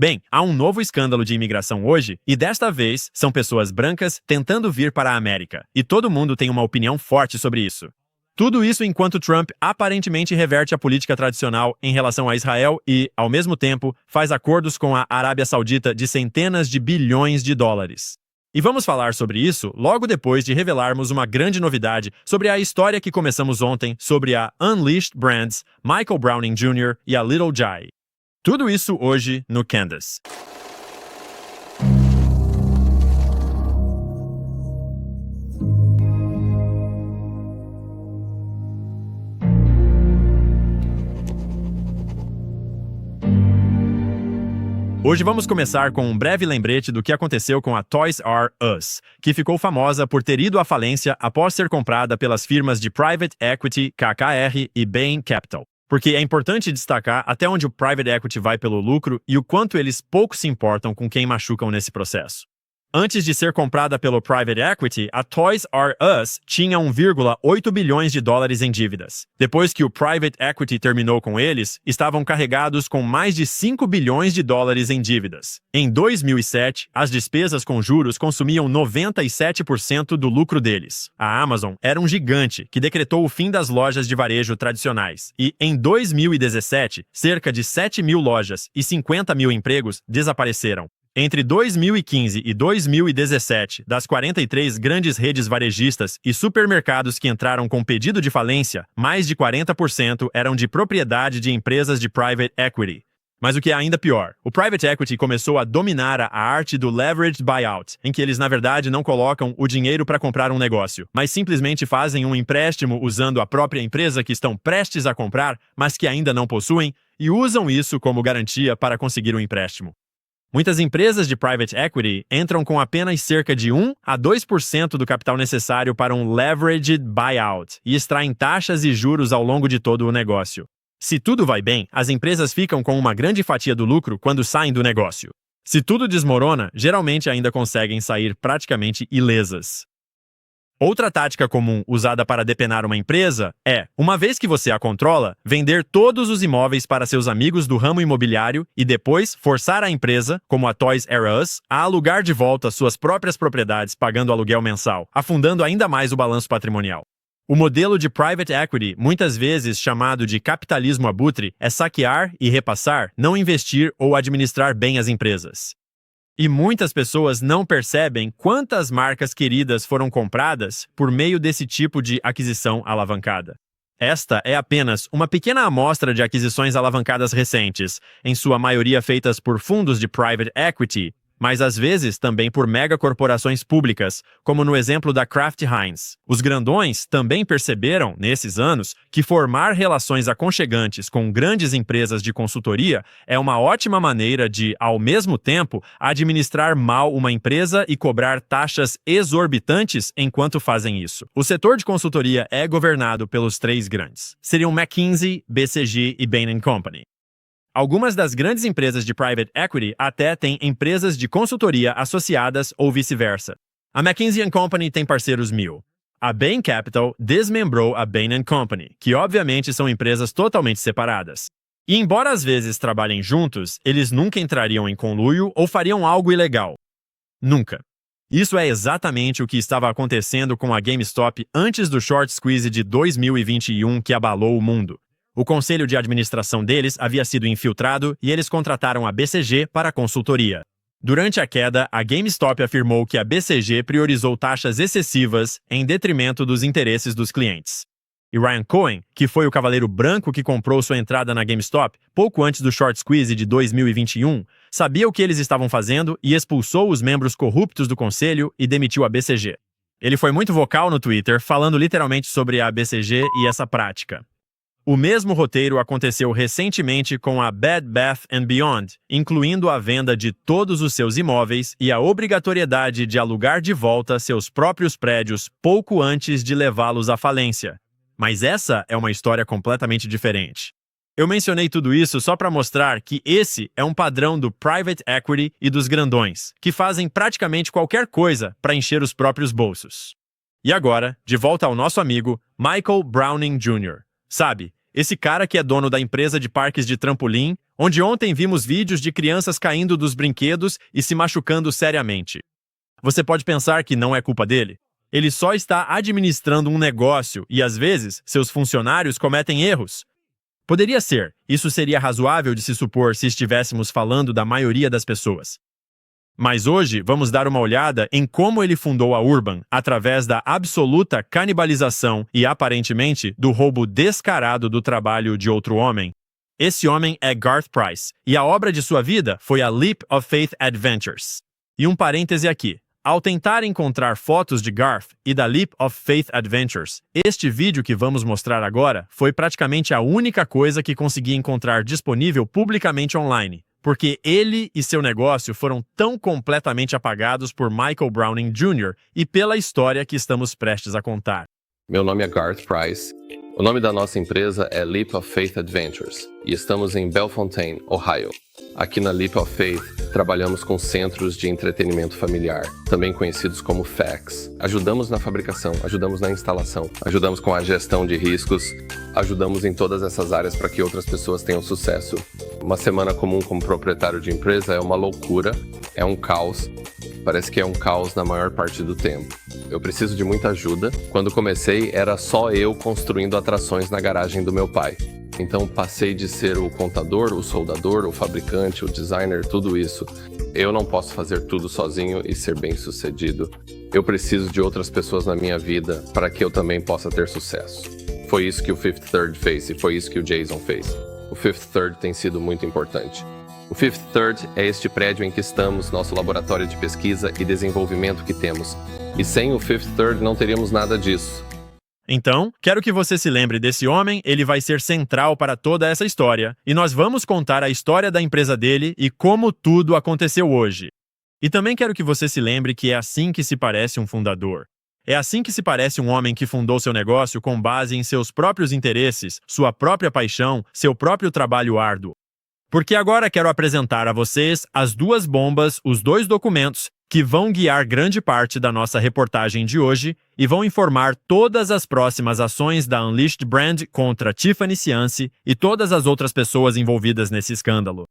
Bem, há um novo escândalo de imigração hoje, e desta vez são pessoas brancas tentando vir para a América. E todo mundo tem uma opinião forte sobre isso. Tudo isso enquanto Trump aparentemente reverte a política tradicional em relação a Israel e, ao mesmo tempo, faz acordos com a Arábia Saudita de centenas de bilhões de dólares. E vamos falar sobre isso logo depois de revelarmos uma grande novidade sobre a história que começamos ontem sobre a Unleashed Brands, Michael Browning Jr. e a Little Jai. Tudo isso hoje no Candace. Hoje vamos começar com um breve lembrete do que aconteceu com a Toys R Us, que ficou famosa por ter ido à falência após ser comprada pelas firmas de Private Equity, KKR e Bain Capital. Porque é importante destacar até onde o Private Equity vai pelo lucro e o quanto eles pouco se importam com quem machucam nesse processo. Antes de ser comprada pelo Private Equity, a Toys R Us tinha 1,8 bilhões de dólares em dívidas. Depois que o Private Equity terminou com eles, estavam carregados com mais de 5 bilhões de dólares em dívidas. Em 2007, as despesas com juros consumiam 97% do lucro deles. A Amazon era um gigante que decretou o fim das lojas de varejo tradicionais. E, em 2017, cerca de 7 mil lojas e 50 mil empregos desapareceram. Entre 2015 e 2017, das 43 grandes redes varejistas e supermercados que entraram com pedido de falência, mais de 40% eram de propriedade de empresas de private equity. Mas o que é ainda pior, o private equity começou a dominar a arte do leveraged buyout, em que eles na verdade não colocam o dinheiro para comprar um negócio, mas simplesmente fazem um empréstimo usando a própria empresa que estão prestes a comprar, mas que ainda não possuem, e usam isso como garantia para conseguir um empréstimo. Muitas empresas de private equity entram com apenas cerca de 1 a 2% do capital necessário para um leveraged buyout e extraem taxas e juros ao longo de todo o negócio. Se tudo vai bem, as empresas ficam com uma grande fatia do lucro quando saem do negócio. Se tudo desmorona, geralmente ainda conseguem sair praticamente ilesas. Outra tática comum usada para depenar uma empresa é, uma vez que você a controla, vender todos os imóveis para seus amigos do ramo imobiliário e depois forçar a empresa, como a Toys R Us, a alugar de volta suas próprias propriedades pagando aluguel mensal, afundando ainda mais o balanço patrimonial. O modelo de private equity, muitas vezes chamado de capitalismo abutre, é saquear e repassar, não investir ou administrar bem as empresas. E muitas pessoas não percebem quantas marcas queridas foram compradas por meio desse tipo de aquisição alavancada. Esta é apenas uma pequena amostra de aquisições alavancadas recentes, em sua maioria feitas por fundos de private equity, mas às vezes também por megacorporações públicas, como no exemplo da Kraft Heinz. Os grandões também perceberam, nesses anos, que formar relações aconchegantes com grandes empresas de consultoria é uma ótima maneira de, ao mesmo tempo, administrar mal uma empresa e cobrar taxas exorbitantes enquanto fazem isso. O setor de consultoria é governado pelos três grandes. Seriam McKinsey, BCG e Bain & Company. Algumas das grandes empresas de private equity até têm empresas de consultoria associadas ou vice-versa. A McKinsey & Company tem parceiros 1000. A Bain Capital desmembrou a Bain & Company, que obviamente são empresas totalmente separadas. E embora às vezes trabalhem juntos, eles nunca entrariam em conluio ou fariam algo ilegal. Nunca. Isso é exatamente o que estava acontecendo com a GameStop antes do short squeeze de 2021 que abalou o mundo. O conselho de administração deles havia sido infiltrado e eles contrataram a BCG para a consultoria. Durante a queda, a GameStop afirmou que a BCG priorizou taxas excessivas em detrimento dos interesses dos clientes. E Ryan Cohen, que foi o cavaleiro branco que comprou sua entrada na GameStop pouco antes do short squeeze de 2021, sabia o que eles estavam fazendo e expulsou os membros corruptos do conselho e demitiu a BCG. Ele foi muito vocal no Twitter, falando literalmente sobre a BCG e essa prática. O mesmo roteiro aconteceu recentemente com a Bed Bath & Beyond, incluindo a venda de todos os seus imóveis e a obrigatoriedade de alugar de volta seus próprios prédios pouco antes de levá-los à falência. Mas essa é uma história completamente diferente. Eu mencionei tudo isso só para mostrar que esse é um padrão do private equity e dos grandões, que fazem praticamente qualquer coisa para encher os próprios bolsos. E agora, de volta ao nosso amigo Michael Browning Jr. Sabe, esse cara que é dono da empresa de parques de trampolim, onde ontem vimos vídeos de crianças caindo dos brinquedos e se machucando seriamente. Você pode pensar que não é culpa dele. Ele só está administrando um negócio e, às vezes, seus funcionários cometem erros. Poderia ser, isso seria razoável de se supor se estivéssemos falando da maioria das pessoas. Mas hoje vamos dar uma olhada em como ele fundou a Urban através da absoluta canibalização e, aparentemente, do roubo descarado do trabalho de outro homem. Esse homem é Garth Price, e a obra de sua vida foi a Leap of Faith Adventures. E um parêntese aqui. Ao tentar encontrar fotos de Garth e da Leap of Faith Adventures, este vídeo que vamos mostrar agora foi praticamente a única coisa que consegui encontrar disponível publicamente online, porque ele e seu negócio foram tão completamente apagados por Michael Browning Jr. e pela história que estamos prestes a contar. Meu nome é Garth Price. O nome da nossa empresa é Leap of Faith Adventures e estamos em Bellefontaine, Ohio. Aqui na Leap of Faith, trabalhamos com centros de entretenimento familiar, também conhecidos como FACs. Ajudamos na fabricação, ajudamos na instalação, ajudamos com a gestão de riscos, ajudamos em todas essas áreas para que outras pessoas tenham sucesso. Uma semana comum como proprietário de empresa é uma loucura, é um caos. Parece que é um caos na maior parte do tempo. Eu preciso de muita ajuda. Quando comecei, era só eu construindo atrações na garagem do meu pai. Então passei de ser o contador, o soldador, o fabricante, o designer, tudo isso. Eu não posso fazer tudo sozinho e ser bem-sucedido. Eu preciso de outras pessoas na minha vida para que eu também possa ter sucesso. Foi isso que o Fifth Third fez e foi isso que o Jason fez. O Fifth Third tem sido muito importante. O Fifth Third é este prédio em que estamos, nosso laboratório de pesquisa e desenvolvimento que temos. E sem o Fifth Third não teríamos nada disso. Então, quero que você se lembre desse homem, ele vai ser central para toda essa história, e nós vamos contar a história da empresa dele e como tudo aconteceu hoje. E também quero que você se lembre que é assim que se parece um fundador. É assim que se parece um homem que fundou seu negócio com base em seus próprios interesses, sua própria paixão, seu próprio trabalho árduo. Porque agora quero apresentar a vocês as duas bombas, os dois documentos, que vão guiar grande parte da nossa reportagem de hoje e vão informar todas as próximas ações da Unleashed Brand contra Tiffany Cianci e todas as outras pessoas envolvidas nesse escândalo.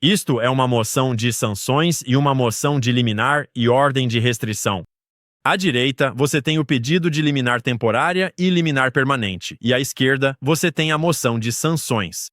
Isto é uma moção de sanções e uma moção de liminar e ordem de restrição. À direita, você tem o pedido de liminar temporária e liminar permanente, e à esquerda, você tem a moção de sanções.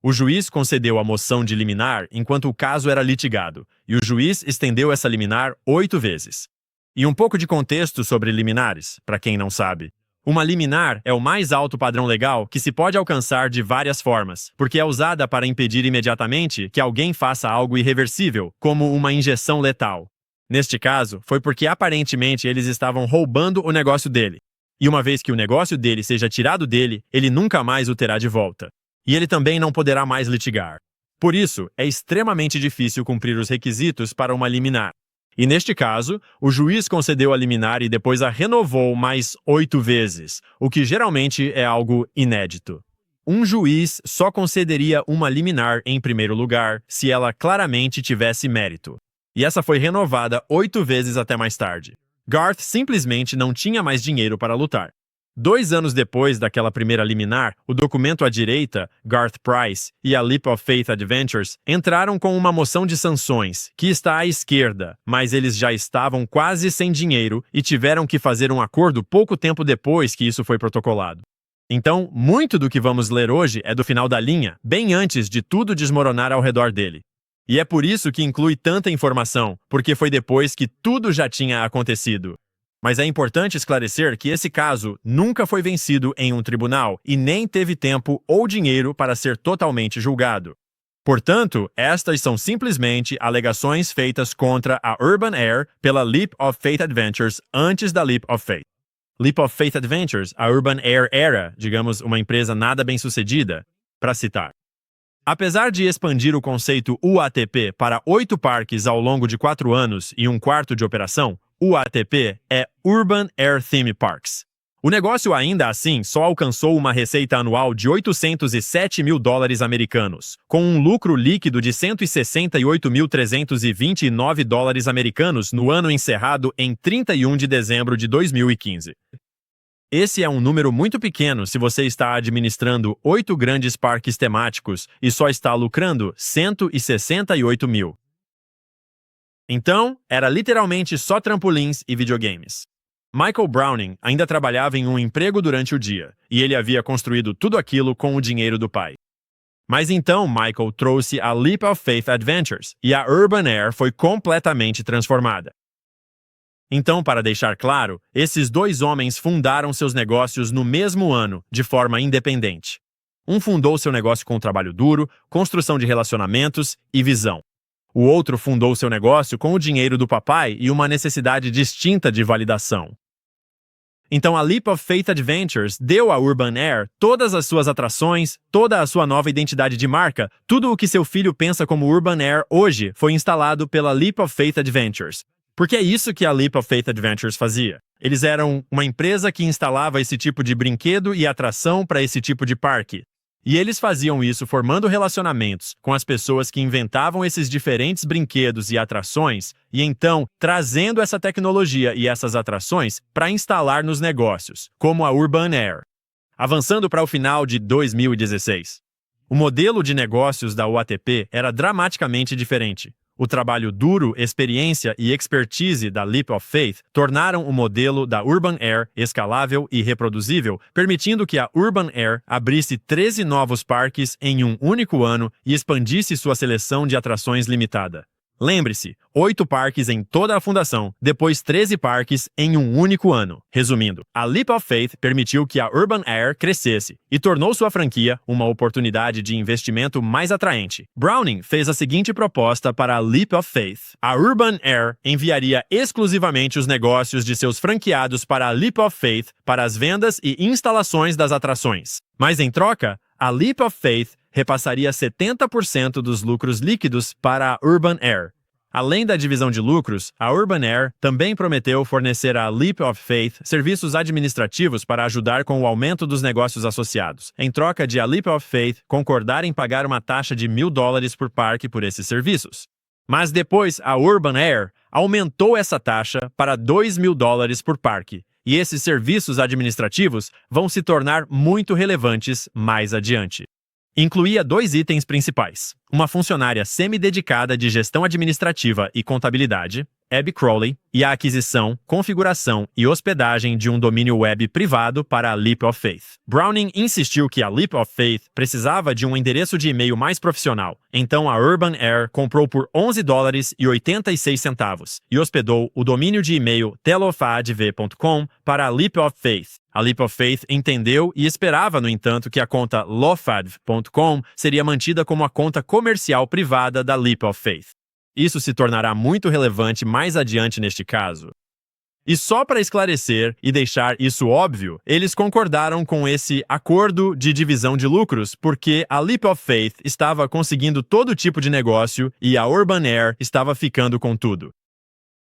O juiz concedeu a moção de liminar enquanto o caso era litigado, e o juiz estendeu essa liminar 8 vezes. E um pouco de contexto sobre liminares, para quem não sabe. Uma liminar é o mais alto padrão legal que se pode alcançar de várias formas, porque é usada para impedir imediatamente que alguém faça algo irreversível, como uma injeção letal. Neste caso, foi porque aparentemente eles estavam roubando o negócio dele. E uma vez que o negócio dele seja tirado dele, ele nunca mais o terá de volta. E ele também não poderá mais litigar. Por isso, é extremamente difícil cumprir os requisitos para uma liminar. E neste caso, o juiz concedeu a liminar e depois a renovou mais 8 vezes, o que geralmente é algo inédito. Um juiz só concederia uma liminar em primeiro lugar se ela claramente tivesse mérito. E essa foi renovada 8 vezes até mais tarde. Garth simplesmente não tinha mais dinheiro para lutar. 2 anos depois daquela primeira liminar, o documento à direita, Garth Price, e a Leap of Faith Adventures entraram com uma moção de sanções, que está à esquerda, mas eles já estavam quase sem dinheiro e tiveram que fazer um acordo pouco tempo depois que isso foi protocolado. Então, muito do que vamos ler hoje é do final da linha, bem antes de tudo desmoronar ao redor dele. E é por isso que inclui tanta informação, porque foi depois que tudo já tinha acontecido. Mas é importante esclarecer que esse caso nunca foi vencido em um tribunal e nem teve tempo ou dinheiro para ser totalmente julgado. Portanto, estas são simplesmente alegações feitas contra a Urban Air pela Leap of Faith Adventures antes da Leap of Faith. Leap of Faith Adventures, a Urban Air era, digamos, uma empresa nada bem-sucedida, para citar. Apesar de expandir o conceito UATP para 8 parques ao longo de 4 anos e um quarto de operação, UATP é Urban Air Theme Parks. O negócio ainda assim só alcançou uma receita anual de $807 mil americanos, com um lucro líquido de $168.329 americanos no ano encerrado em 31 de dezembro de 2015. Esse é um número muito pequeno se você está administrando 8 grandes parques temáticos e só está lucrando 168 mil. Então, era literalmente só trampolins e videogames. Michael Browning ainda trabalhava em um emprego durante o dia, e ele havia construído tudo aquilo com o dinheiro do pai. Mas então Michael trouxe a Leap of Faith Adventures, e a Urban Air foi completamente transformada. Então, para deixar claro, esses dois homens fundaram seus negócios no mesmo ano, de forma independente. Um fundou seu negócio com trabalho duro, construção de relacionamentos e visão. O outro fundou seu negócio com o dinheiro do papai e uma necessidade distinta de validação. Então a Leap of Faith Adventures deu à Urban Air todas as suas atrações, toda a sua nova identidade de marca, tudo o que seu filho pensa como Urban Air hoje foi instalado pela Leap of Faith Adventures. Porque é isso que a Leap of Faith Adventures fazia. Eles eram uma empresa que instalava esse tipo de brinquedo e atração para esse tipo de parque. E eles faziam isso formando relacionamentos com as pessoas que inventavam esses diferentes brinquedos e atrações, e então trazendo essa tecnologia e essas atrações para instalar nos negócios, como a Urban Air. Avançando para o final de 2016. O modelo de negócios da UATP era dramaticamente diferente. O trabalho duro, experiência e expertise da Leap of Faith tornaram o modelo da Urban Air escalável e reproduzível, permitindo que a Urban Air abrisse 13 novos parques em um único ano e expandisse sua seleção de atrações limitada. Lembre-se, 8 parques em toda a fundação, depois 13 parques em um único ano. Resumindo, a Leap of Faith permitiu que a Urban Air crescesse e tornou sua franquia uma oportunidade de investimento mais atraente. Browning fez a seguinte proposta para a Leap of Faith. A Urban Air enviaria exclusivamente os negócios de seus franqueados para a Leap of Faith para as vendas e instalações das atrações. Mas em troca, a Leap of Faith repassaria 70% dos lucros líquidos para a Urban Air. Além da divisão de lucros, a Urban Air também prometeu fornecer à Leap of Faith serviços administrativos para ajudar com o aumento dos negócios associados, em troca de a Leap of Faith concordar em pagar uma taxa de $1.000 por parque por esses serviços. Mas depois, a Urban Air aumentou essa taxa para $2.000 por parque, e esses serviços administrativos vão se tornar muito relevantes mais adiante. Incluía 2 itens principais: uma funcionária semi-dedicada de gestão administrativa e contabilidade, Abby Crowley, e a aquisição, configuração e hospedagem de um domínio web privado para a Leap of Faith. Browning insistiu que a Leap of Faith precisava de um endereço de e-mail mais profissional, então a Urban Air comprou por $11.86 e hospedou o domínio de e-mail telofadv.com para a Leap of Faith. A Leap of Faith entendeu e esperava, no entanto, que a conta lofadv.com seria mantida como a conta comercial privada da Leap of Faith. Isso se tornará muito relevante mais adiante neste caso. E só para esclarecer e deixar isso óbvio, eles concordaram com esse acordo de divisão de lucros porque a Leap of Faith estava conseguindo todo tipo de negócio e a Urban Air estava ficando com tudo.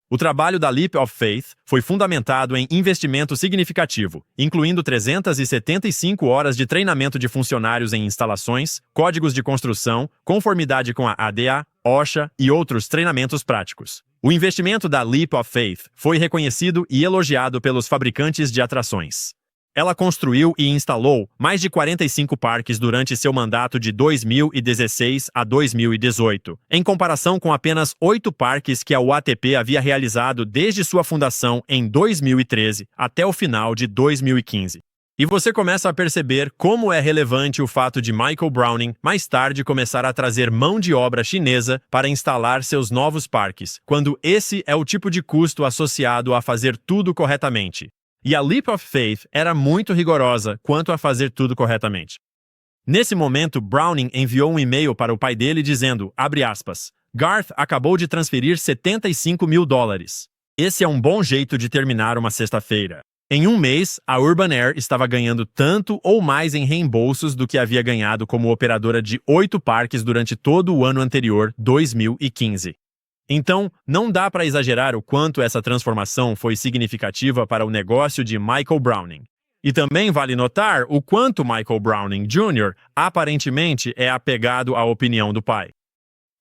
O trabalho da Leap of Faith foi fundamentado em investimento significativo, incluindo 375 horas de treinamento de funcionários em instalações, códigos de construção, conformidade com a ADA, OSHA e outros treinamentos práticos. O investimento da Leap of Faith foi reconhecido e elogiado pelos fabricantes de atrações. Ela construiu e instalou mais de 45 parques durante seu mandato de 2016 a 2018, em comparação com apenas 8 parques que a UATP havia realizado desde sua fundação em 2013 até o final de 2015. E você começa a perceber como é relevante o fato de Michael Browning mais tarde começar a trazer mão de obra chinesa para instalar seus novos parques, quando esse é o tipo de custo associado a fazer tudo corretamente. E a Leap of Faith era muito rigorosa quanto a fazer tudo corretamente. Nesse momento, Browning enviou um e-mail para o pai dele dizendo, abre aspas, Garth acabou de transferir $75 mil. Esse é um bom jeito de terminar uma sexta-feira. Em um mês, a Urban Air estava ganhando tanto ou mais em reembolsos do que havia ganhado como operadora de 8 parques durante todo o ano anterior, 2015. Então, não dá para exagerar o quanto essa transformação foi significativa para o negócio de Michael Browning. E também vale notar o quanto Michael Browning Jr. aparentemente é apegado à opinião do pai.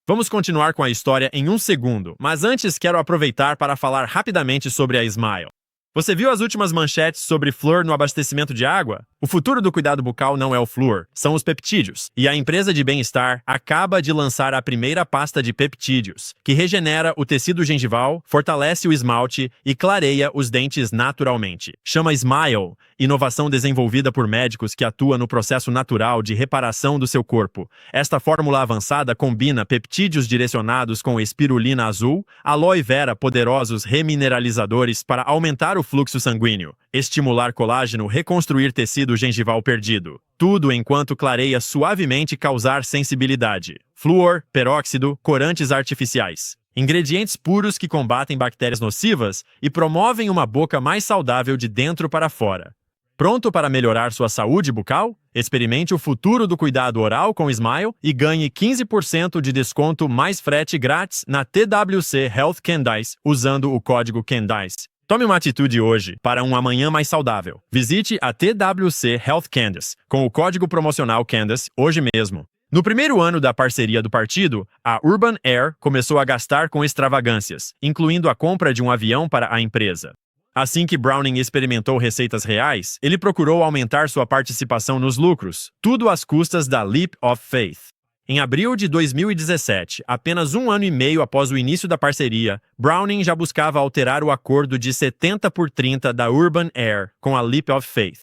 Vamos continuar com a história em um segundo, mas antes quero aproveitar para falar rapidamente sobre a Smile. Você viu as últimas manchetes sobre flúor no abastecimento de água? O futuro do cuidado bucal não é o flúor, são os peptídeos. E a empresa de bem-estar acaba de lançar a primeira pasta de peptídeos, que regenera o tecido gengival, fortalece o esmalte e clareia os dentes naturalmente. Chama Smile, inovação desenvolvida por médicos que atua no processo natural de reparação do seu corpo. Esta fórmula avançada combina peptídeos direcionados com espirulina azul, aloe vera, poderosos remineralizadores para aumentar o fluxo sanguíneo, estimular colágeno, reconstruir tecido gengival perdido. Tudo enquanto clareia suavemente e causar sensibilidade. Flúor, peróxido, corantes artificiais. Ingredientes puros que combatem bactérias nocivas e promovem uma boca mais saudável de dentro para fora. Pronto para melhorar sua saúde bucal? Experimente o futuro do cuidado oral com Smile e ganhe 15% de desconto mais frete grátis na TWC Health Candice usando o código Candice. Tome uma atitude hoje para um amanhã mais saudável. Visite a TWC Health Candice com o código promocional Candice hoje mesmo. No primeiro ano da parceria do partido, a Urban Air começou a gastar com extravagâncias, incluindo a compra de um avião para a empresa. Assim que Browning experimentou receitas reais, ele procurou aumentar sua participação nos lucros, tudo às custas da Leap of Faith. Em abril de 2017, apenas um ano e meio após o início da parceria, Browning já buscava alterar o acordo de 70/30 da Urban Air com a Leap of Faith.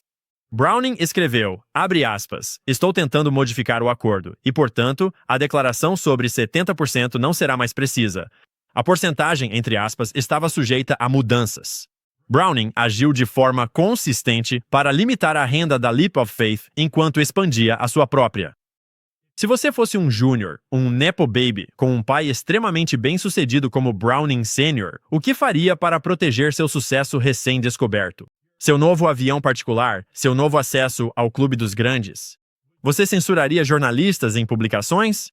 Browning escreveu, abre aspas, estou tentando modificar o acordo e, portanto, a declaração sobre 70% não será mais precisa. A porcentagem, entre aspas, estava sujeita a mudanças. Browning agiu de forma consistente para limitar a renda da Leap of Faith enquanto expandia a sua própria. Se você fosse um júnior, um nepo baby, com um pai extremamente bem-sucedido como Browning Sr., o que faria para proteger seu sucesso recém-descoberto? Seu novo avião particular? Seu novo acesso ao clube dos grandes? Você censuraria jornalistas em publicações?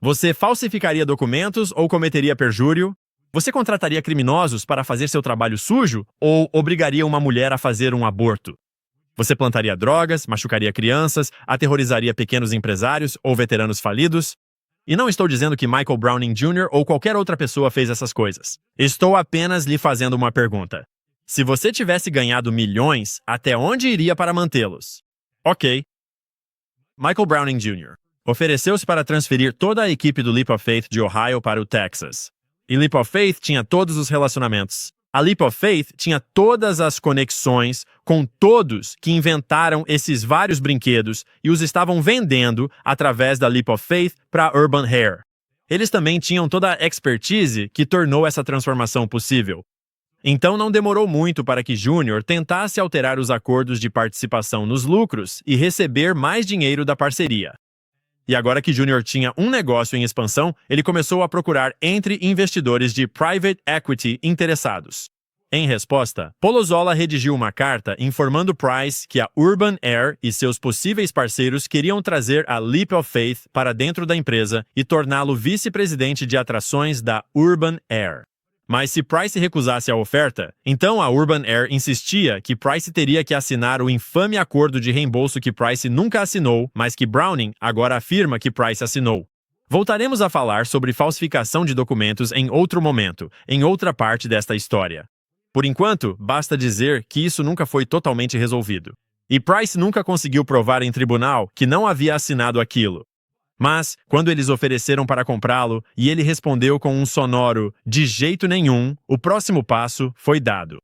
Você falsificaria documentos ou cometeria perjúrio? Você contrataria criminosos para fazer seu trabalho sujo ou obrigaria uma mulher a fazer um aborto? Você plantaria drogas, machucaria crianças, aterrorizaria pequenos empresários ou veteranos falidos? E não estou dizendo que Michael Browning Jr. ou qualquer outra pessoa fez essas coisas. Estou apenas lhe fazendo uma pergunta. Se você tivesse ganhado milhões, até onde iria para mantê-los? Ok. Michael Browning Jr. ofereceu-se para transferir toda a equipe do Leap of Faith de Ohio para o Texas. E Leap of Faith tinha todos os relacionamentos. A Leap of Faith tinha todas as conexões com todos que inventaram esses vários brinquedos e os estavam vendendo através da Leap of Faith para Urban Air. Eles também tinham toda a expertise que tornou essa transformação possível. Então não demorou muito para que Júnior tentasse alterar os acordos de participação nos lucros e receber mais dinheiro da parceria. E agora que Júnior tinha um negócio em expansão, ele começou a procurar entre investidores de private equity interessados. Em resposta, Polozola redigiu uma carta informando Price que a Urban Air e seus possíveis parceiros queriam trazer a Leap of Faith para dentro da empresa e torná-lo vice-presidente de atrações da Urban Air. Mas se Price recusasse a oferta, então a Urban Air insistia que Price teria que assinar o infame acordo de reembolso que Price nunca assinou, mas que Browning agora afirma que Price assinou. Voltaremos a falar sobre falsificação de documentos em outro momento, em outra parte desta história. Por enquanto, basta dizer que isso nunca foi totalmente resolvido. E Price nunca conseguiu provar em tribunal que não havia assinado aquilo. Mas, quando eles ofereceram para comprá-lo e ele respondeu com um sonoro "de jeito nenhum", o próximo passo foi dado.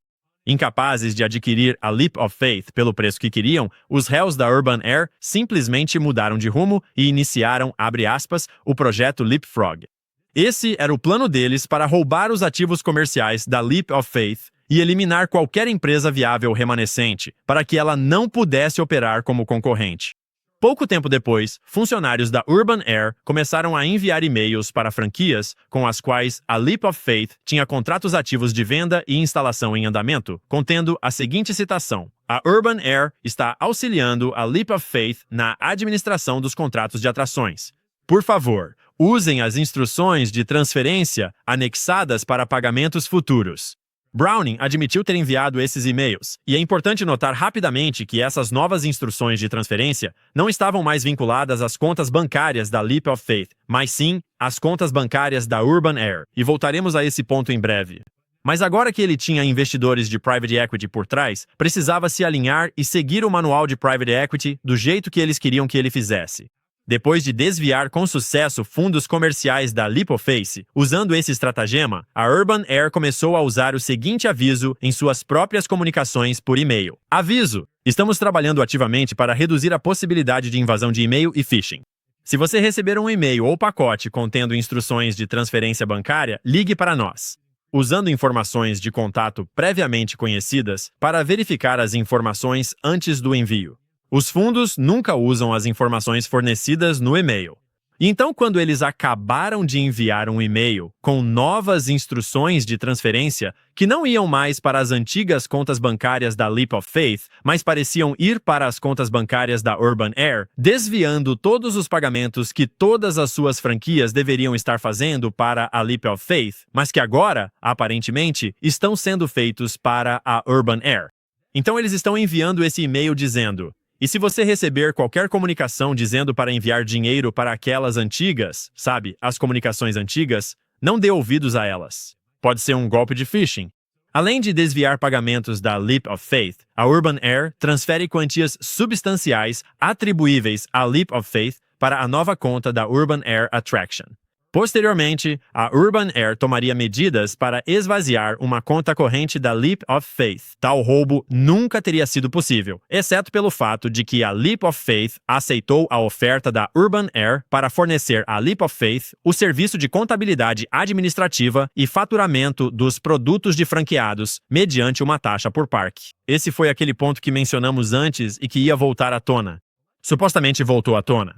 Incapazes de adquirir a Leap of Faith pelo preço que queriam, os réus da Urban Air simplesmente mudaram de rumo e iniciaram, abre aspas, o projeto Leapfrog. Esse era o plano deles para roubar os ativos comerciais da Leap of Faith e eliminar qualquer empresa viável remanescente, para que ela não pudesse operar como concorrente. Pouco tempo depois, funcionários da Urban Air começaram a enviar e-mails para franquias com as quais a Leap of Faith tinha contratos ativos de venda e instalação em andamento, contendo a seguinte citação: a Urban Air está auxiliando a Leap of Faith na administração dos contratos de atrações. Por favor, usem as instruções de transferência anexadas para pagamentos futuros. Browning admitiu ter enviado esses e-mails, e é importante notar rapidamente que essas novas instruções de transferência não estavam mais vinculadas às contas bancárias da Leap of Faith, mas sim às contas bancárias da Urban Air, e voltaremos a esse ponto em breve. Mas agora que ele tinha investidores de private equity por trás, precisava se alinhar e seguir o manual de private equity do jeito que eles queriam que ele fizesse. Depois de desviar com sucesso fundos comerciais da Lipoface, usando esse estratagema, a Urban Air começou a usar o seguinte aviso em suas próprias comunicações por e-mail. Aviso! Estamos trabalhando ativamente para reduzir a possibilidade de invasão de e-mail e phishing. Se você receber um e-mail ou pacote contendo instruções de transferência bancária, ligue para nós. Usando informações de contato previamente conhecidas para verificar as informações antes do envio. Os fundos nunca usam as informações fornecidas no e-mail. Então, quando eles acabaram de enviar um e-mail com novas instruções de transferência que não iam mais para as antigas contas bancárias da Leap of Faith, mas pareciam ir para as contas bancárias da Urban Air, desviando todos os pagamentos que todas as suas franquias deveriam estar fazendo para a Leap of Faith, mas que agora, aparentemente, estão sendo feitos para a Urban Air. Então, eles estão enviando esse e-mail dizendo: e se você receber qualquer comunicação dizendo para enviar dinheiro para aquelas antigas, sabe, as comunicações antigas, não dê ouvidos a elas. Pode ser um golpe de phishing. Além de desviar pagamentos da Leap of Faith, a Urban Air transfere quantias substanciais atribuíveis à Leap of Faith para a nova conta da Urban Air Attraction. Posteriormente, a Urban Air tomaria medidas para esvaziar uma conta corrente da Leap of Faith. Tal roubo nunca teria sido possível, exceto pelo fato de que a Leap of Faith aceitou a oferta da Urban Air para fornecer à Leap of Faith o serviço de contabilidade administrativa e faturamento dos produtos de franqueados, mediante uma taxa por parque. Esse foi aquele ponto que mencionamos antes e que ia voltar à tona. Supostamente voltou à tona.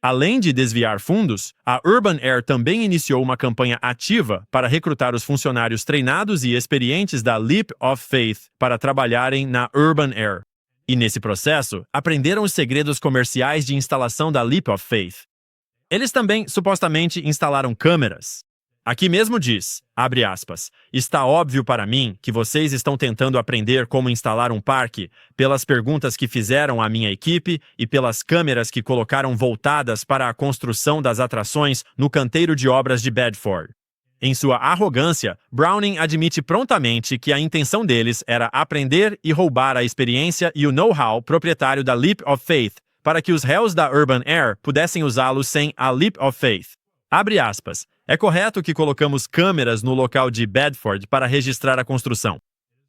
Além de desviar fundos, a Urban Air também iniciou uma campanha ativa para recrutar os funcionários treinados e experientes da Leap of Faith para trabalharem na Urban Air. E nesse processo, aprenderam os segredos comerciais de instalação da Leap of Faith. Eles também, supostamente, instalaram câmeras. Aqui mesmo diz, abre aspas, está óbvio para mim que vocês estão tentando aprender como instalar um parque pelas perguntas que fizeram à minha equipe e pelas câmeras que colocaram voltadas para a construção das atrações no canteiro de obras de Bedford. Em sua arrogância, Browning admite prontamente que a intenção deles era aprender e roubar a experiência e o know-how proprietário da Leap of Faith para que os réus da Urban Air pudessem usá-lo sem a Leap of Faith. Abre aspas. É correto que colocamos câmeras no local de Bedford para registrar a construção.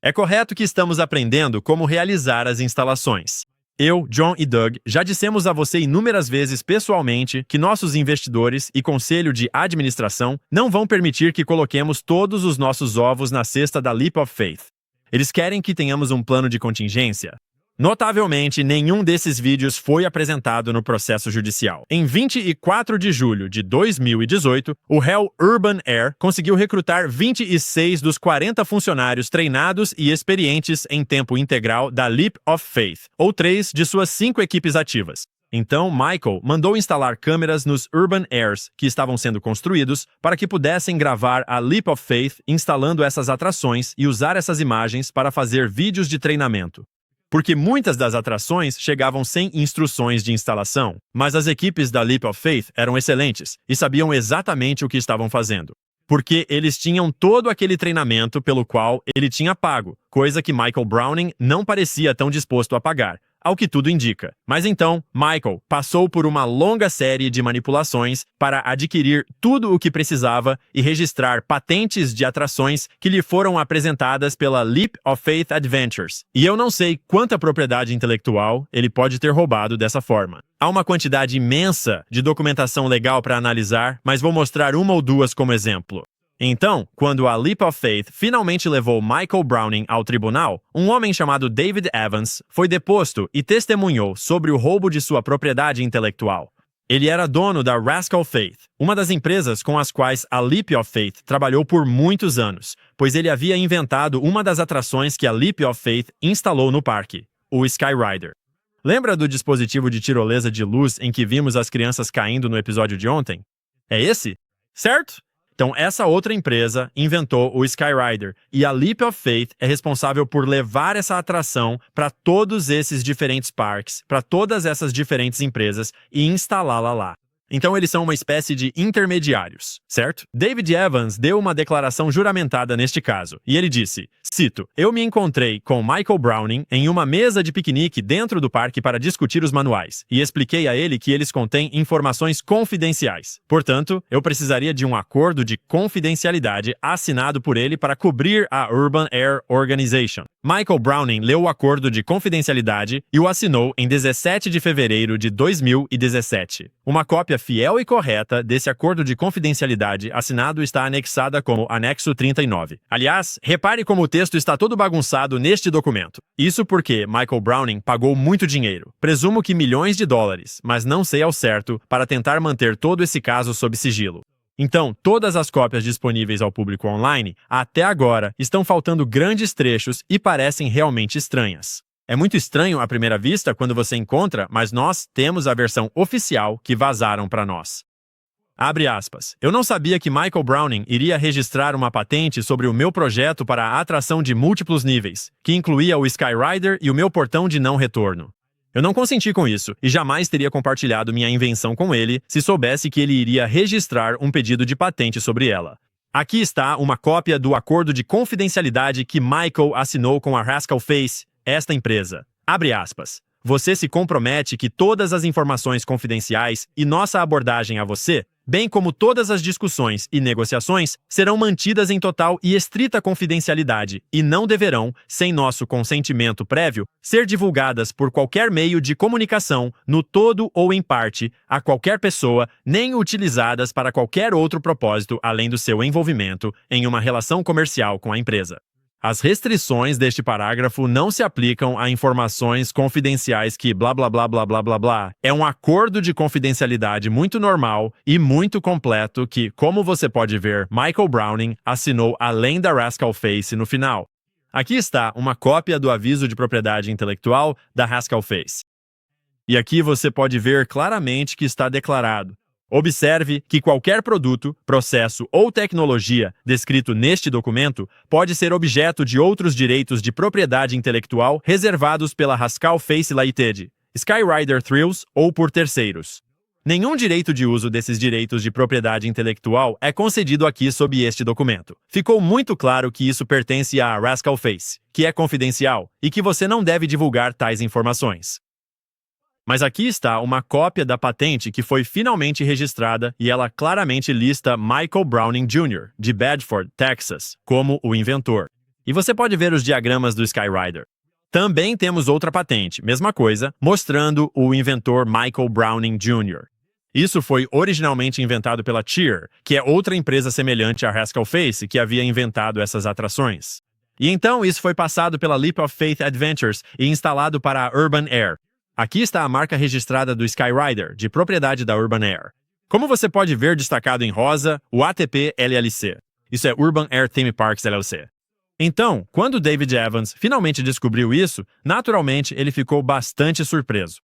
É correto que estamos aprendendo como realizar as instalações. Eu, John e Doug já dissemos a você inúmeras vezes pessoalmente que nossos investidores e conselho de administração não vão permitir que coloquemos todos os nossos ovos na cesta da Leap of Faith. Eles querem que tenhamos um plano de contingência. Notavelmente, nenhum desses vídeos foi apresentado no processo judicial. Em 24 de julho de 2018, o réu Urban Air conseguiu recrutar 26 dos 40 funcionários treinados e experientes em tempo integral da Leap of Faith, ou 3 de suas 5 equipes ativas. Então, Michael mandou instalar câmeras nos Urban Airs que estavam sendo construídos para que pudessem gravar a Leap of Faith instalando essas atrações e usar essas imagens para fazer vídeos de treinamento. Porque muitas das atrações chegavam sem instruções de instalação, mas as equipes da Leap of Faith eram excelentes e sabiam exatamente o que estavam fazendo. Porque eles tinham todo aquele treinamento pelo qual ele tinha pago, coisa que Michael Browning não parecia tão disposto a pagar, ao que tudo indica. Mas então, Michael passou por uma longa série de manipulações para adquirir tudo o que precisava e registrar patentes de atrações que lhe foram apresentadas pela Leap of Faith Adventures. E eu não sei quanta propriedade intelectual ele pode ter roubado dessa forma. Há uma quantidade imensa de documentação legal para analisar, mas vou mostrar uma ou duas como exemplo. Então, quando a Leap of Faith finalmente levou Michael Browning ao tribunal, um homem chamado David Evans foi deposto e testemunhou sobre o roubo de sua propriedade intelectual. Ele era dono da Rascal Faith, uma das empresas com as quais a Leap of Faith trabalhou por muitos anos, pois ele havia inventado uma das atrações que a Leap of Faith instalou no parque, o Skyrider. Lembra do dispositivo de tirolesa de luz em que vimos as crianças caindo no episódio de ontem? É esse? Certo? Então, essa outra empresa inventou o Skyrider e a Leap of Faith é responsável por levar essa atração para todos esses diferentes parques, para todas essas diferentes empresas e instalá-la lá. Então eles são uma espécie de intermediários, certo? David Evans deu uma declaração juramentada neste caso, e ele disse, cito, "Eu me encontrei com Michael Browning em uma mesa de piquenique dentro do parque para discutir os manuais, e expliquei a ele que eles contêm informações confidenciais. Portanto, eu precisaria de um acordo de confidencialidade assinado por ele para cobrir a Urban Air Organization." Michael Browning leu o acordo de confidencialidade e o assinou em 17 de fevereiro de 2017. Uma cópia fiel e correta desse acordo de confidencialidade assinado está anexada como anexo 39. Aliás, repare como o texto está todo bagunçado neste documento. Isso porque Michael Browning pagou muito dinheiro, presumo que milhões de dólares, mas não sei ao certo, para tentar manter todo esse caso sob sigilo. Então, todas as cópias disponíveis ao público online, até agora, estão faltando grandes trechos e parecem realmente estranhas. É muito estranho à primeira vista quando você encontra, mas nós temos a versão oficial que vazaram para nós. Abre aspas. "Eu não sabia que Michael Browning iria registrar uma patente sobre o meu projeto para a atração de múltiplos níveis, que incluía o Skyrider e o meu portão de não retorno. Eu não consenti com isso e jamais teria compartilhado minha invenção com ele se soubesse que ele iria registrar um pedido de patente sobre ela. Aqui está uma cópia do acordo de confidencialidade que Michael assinou com a Rascal Face, esta empresa. Abre aspas. Você se compromete que todas as informações confidenciais e nossa abordagem a você, bem como todas as discussões e negociações, serão mantidas em total e estrita confidencialidade e não deverão, sem nosso consentimento prévio, ser divulgadas por qualquer meio de comunicação, no todo ou em parte, a qualquer pessoa, nem utilizadas para qualquer outro propósito além do seu envolvimento em uma relação comercial com a empresa. As restrições deste parágrafo não se aplicam a informações confidenciais que blá blá blá blá blá blá blá. É um acordo de confidencialidade muito normal e muito completo que, como você pode ver, Michael Browning assinou além da Rascal Face no final. Aqui está uma cópia do aviso de propriedade intelectual da Rascal Face. E aqui você pode ver claramente que está declarado. Observe que qualquer produto, processo ou tecnologia descrito neste documento pode ser objeto de outros direitos de propriedade intelectual reservados pela Rascal Face Limited, Skyrider Thrills ou por terceiros. Nenhum direito de uso desses direitos de propriedade intelectual é concedido aqui sob este documento. Ficou muito claro que isso pertence à Rascal Face, que é confidencial, e que você não deve divulgar tais informações. Mas aqui está uma cópia da patente que foi finalmente registrada e ela claramente lista Michael Browning Jr., de Bedford, Texas, como o inventor. E você pode ver os diagramas do Skyrider. Também temos outra patente, mesma coisa, mostrando o inventor Michael Browning Jr. Isso foi originalmente inventado pela Cheer, que é outra empresa semelhante à Rascal Face que havia inventado essas atrações. E então isso foi passado pela Leap of Faith Adventures e instalado para a Urban Air. Aqui está a marca registrada do Skyrider, de propriedade da Urban Air. Como você pode ver destacado em rosa, o ATP LLC. Isso é Urban Air Theme Parks LLC. Então, quando David Evans finalmente descobriu isso, naturalmente ele ficou bastante surpreso.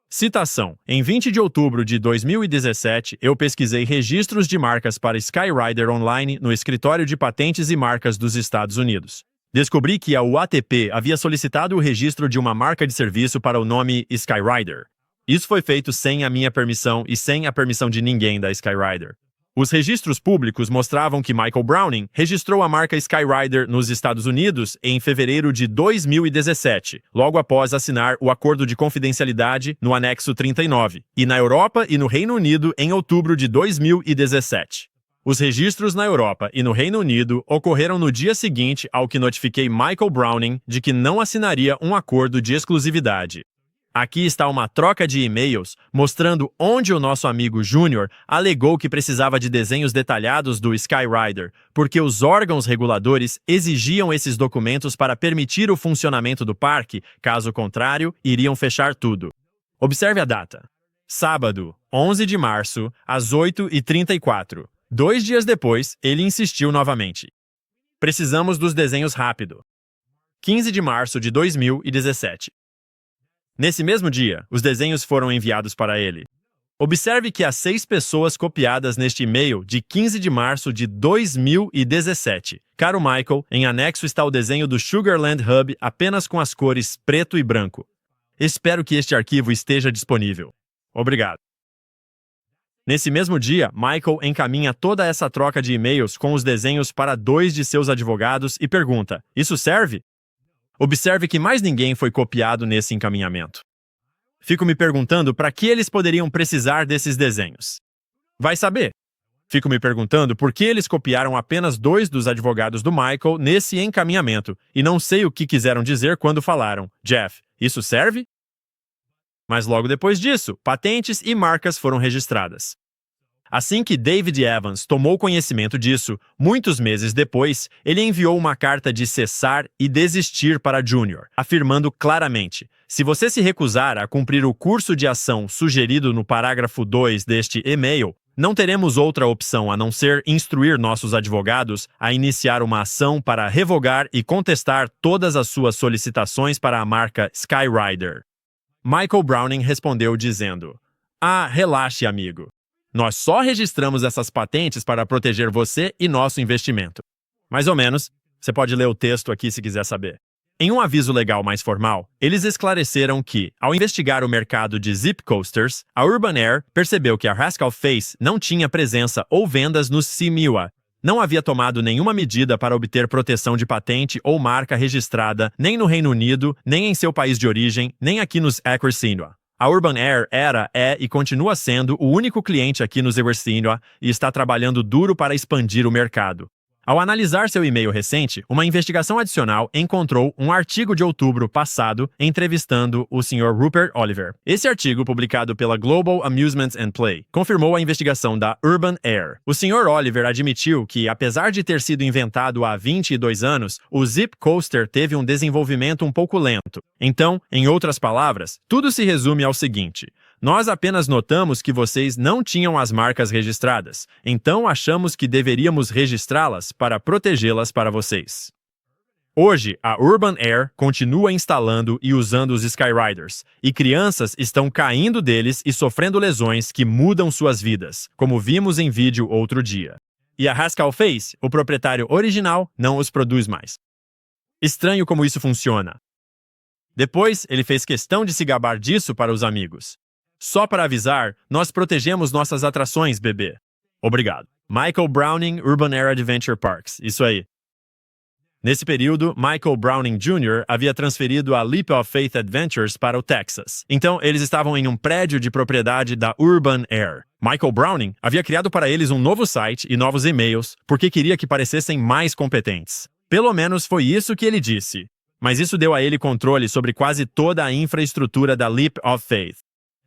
Citação. Em 20 de outubro de 2017, eu pesquisei registros de marcas para Skyrider online no Escritório de Patentes e Marcas dos Estados Unidos. Descobri que a UATP havia solicitado o registro de uma marca de serviço para o nome Skyrider. Isso foi feito sem a minha permissão e sem a permissão de ninguém da Skyrider. Os registros públicos mostravam que Michael Browning registrou a marca Skyrider nos Estados Unidos em fevereiro de 2017, logo após assinar o acordo de confidencialidade no anexo 39, e na Europa e no Reino Unido em outubro de 2017. Os registros na Europa e no Reino Unido ocorreram no dia seguinte ao que notifiquei Michael Browning de que não assinaria um acordo de exclusividade. Aqui está uma troca de e-mails mostrando onde o nosso amigo Júnior alegou que precisava de desenhos detalhados do Skyrider, porque os órgãos reguladores exigiam esses documentos para permitir o funcionamento do parque, caso contrário, iriam fechar tudo. Observe a data. Sábado, 11 de março, às 8h34. 2 dias depois, ele insistiu novamente. Precisamos dos desenhos rápido. 15 de março de 2017. Nesse mesmo dia, os desenhos foram enviados para ele. Observe que há 6 pessoas copiadas neste e-mail de 15 de março de 2017. Caro Michael, em anexo está o desenho do Sugarland Hub apenas com as cores preto e branco. Espero que este arquivo esteja disponível. Obrigado. Nesse mesmo dia, Michael encaminha toda essa troca de e-mails com os desenhos para 2 de seus advogados e pergunta: isso serve? Observe que mais ninguém foi copiado nesse encaminhamento. Fico me perguntando para que eles poderiam precisar desses desenhos. Vai saber. Fico me perguntando por que eles copiaram apenas 2 dos advogados do Michael nesse encaminhamento e não sei o que quiseram dizer quando falaram: Jeff, isso serve? Mas logo depois disso, patentes e marcas foram registradas. Assim que David Evans tomou conhecimento disso, muitos meses depois, ele enviou uma carta de cessar e desistir para Junior, afirmando claramente: se você se recusar a cumprir o curso de ação sugerido no parágrafo 2 deste e-mail, não teremos outra opção a não ser instruir nossos advogados a iniciar uma ação para revogar e contestar todas as suas solicitações para a marca Skyrider. Michael Browning respondeu dizendo: relaxe, amigo. Nós só registramos essas patentes para proteger você e nosso investimento. Mais ou menos. Você pode ler o texto aqui se quiser saber. Em um aviso legal mais formal, eles esclareceram que, ao investigar o mercado de zip coasters, a Urban Air percebeu que a Haskell Face não tinha presença ou vendas no CMUA. Não havia tomado nenhuma medida para obter proteção de patente ou marca registrada nem no Reino Unido, nem em seu país de origem, nem aqui nos Equircínua. A Urban Air é e continua sendo o único cliente aqui nos Equircínua e está trabalhando duro para expandir o mercado. Ao analisar seu e-mail recente, uma investigação adicional encontrou um artigo de outubro passado entrevistando o Sr. Rupert Oliver. Esse artigo, publicado pela Global Amusement and Play, confirmou a investigação da Urban Air. O Sr. Oliver admitiu que, apesar de ter sido inventado há 22 anos, o Zip Coaster teve um desenvolvimento um pouco lento. Então, em outras palavras, tudo se resume ao seguinte: nós apenas notamos que vocês não tinham as marcas registradas, então achamos que deveríamos registrá-las para protegê-las para vocês. Hoje, a Urban Air continua instalando e usando os Skyriders, e crianças estão caindo deles e sofrendo lesões que mudam suas vidas, como vimos em vídeo outro dia. E a Haskell Face, o proprietário original, não os produz mais. Estranho como isso funciona. Depois, ele fez questão de se gabar disso para os amigos. Só para avisar, nós protegemos nossas atrações, bebê. Obrigado. Michael Browning Urban Air Adventure Parks. Isso aí. Nesse período, Michael Browning Jr. havia transferido a Leap of Faith Adventures para o Texas. Então, eles estavam em um prédio de propriedade da Urban Air. Michael Browning havia criado para eles um novo site e novos e-mails porque queria que parecessem mais competentes. Pelo menos foi isso que ele disse. Mas isso deu a ele controle sobre quase toda a infraestrutura da Leap of Faith.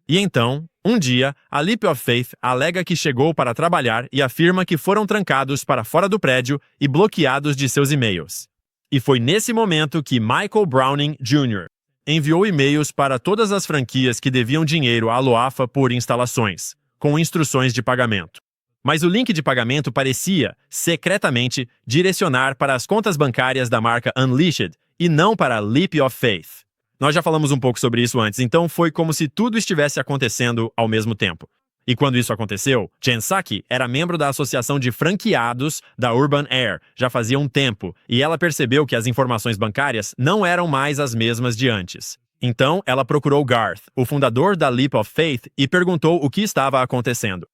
E então, um dia, a Leap of Faith alega que chegou para trabalhar e afirma que foram trancados para fora do prédio e bloqueados de seus e-mails. E foi nesse momento que Michael Browning Jr. enviou e-mails para todas as franquias que deviam dinheiro à Loafa por instalações, com instruções de pagamento. Mas o link de pagamento parecia, secretamente, direcionar para as contas bancárias da marca Unleashed e não para a Leap of Faith. Nós já falamos um pouco sobre isso antes, então foi como se tudo estivesse acontecendo ao mesmo tempo. E quando isso aconteceu, Jen Psaki era membro da associação de franqueados da Urban Air já fazia um tempo, e ela percebeu que as informações bancárias não eram mais as mesmas de antes. Então, ela procurou Garth, o fundador da Leap of Faith, e perguntou o que estava acontecendo.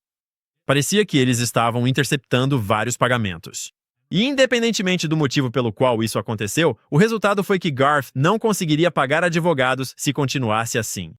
Parecia que eles estavam interceptando vários pagamentos. E independentemente do motivo pelo qual isso aconteceu, o resultado foi que Garth não conseguiria pagar advogados se continuasse assim.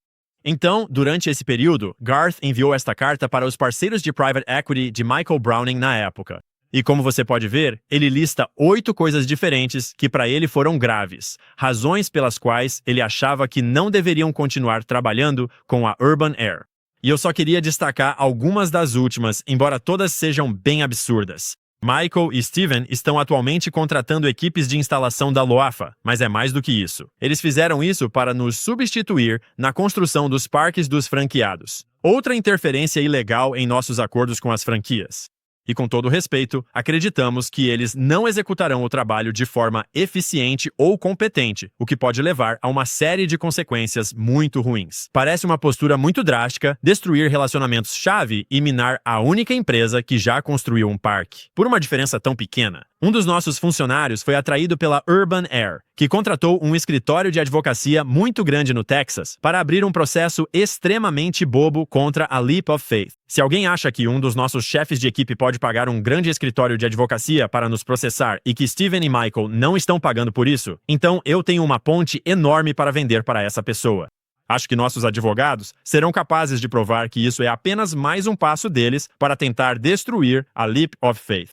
Então, durante esse período, Garth enviou esta carta para os parceiros de private equity de Michael Browning na época. E como você pode ver, ele lista 8 coisas diferentes que para ele foram graves, razões pelas quais ele achava que não deveriam continuar trabalhando com a Urban Air. E eu só queria destacar algumas das últimas, embora todas sejam bem absurdas. Michael e Steven estão atualmente contratando equipes de instalação da Loafa, mas é mais do que isso. Eles fizeram isso para nos substituir na construção dos parques dos franqueados. Outra interferência ilegal em nossos acordos com as franquias. E com todo respeito, acreditamos que eles não executarão o trabalho de forma eficiente ou competente, o que pode levar a uma série de consequências muito ruins. Parece uma postura muito drástica destruir relacionamentos-chave e minar a única empresa que já construiu um parque. Por uma diferença tão pequena, Um dos nossos funcionários foi atraído pela Urban Air, que contratou um escritório de advocacia muito grande no Texas para abrir um processo extremamente bobo contra a Leap of Faith. Se alguém acha que um dos nossos chefes de equipe pode pagar um grande escritório de advocacia para nos processar e que Steven e Michael não estão pagando por isso, então eu tenho uma ponte enorme para vender para essa pessoa. Acho que nossos advogados serão capazes de provar que isso é apenas mais um passo deles para tentar destruir a Leap of Faith.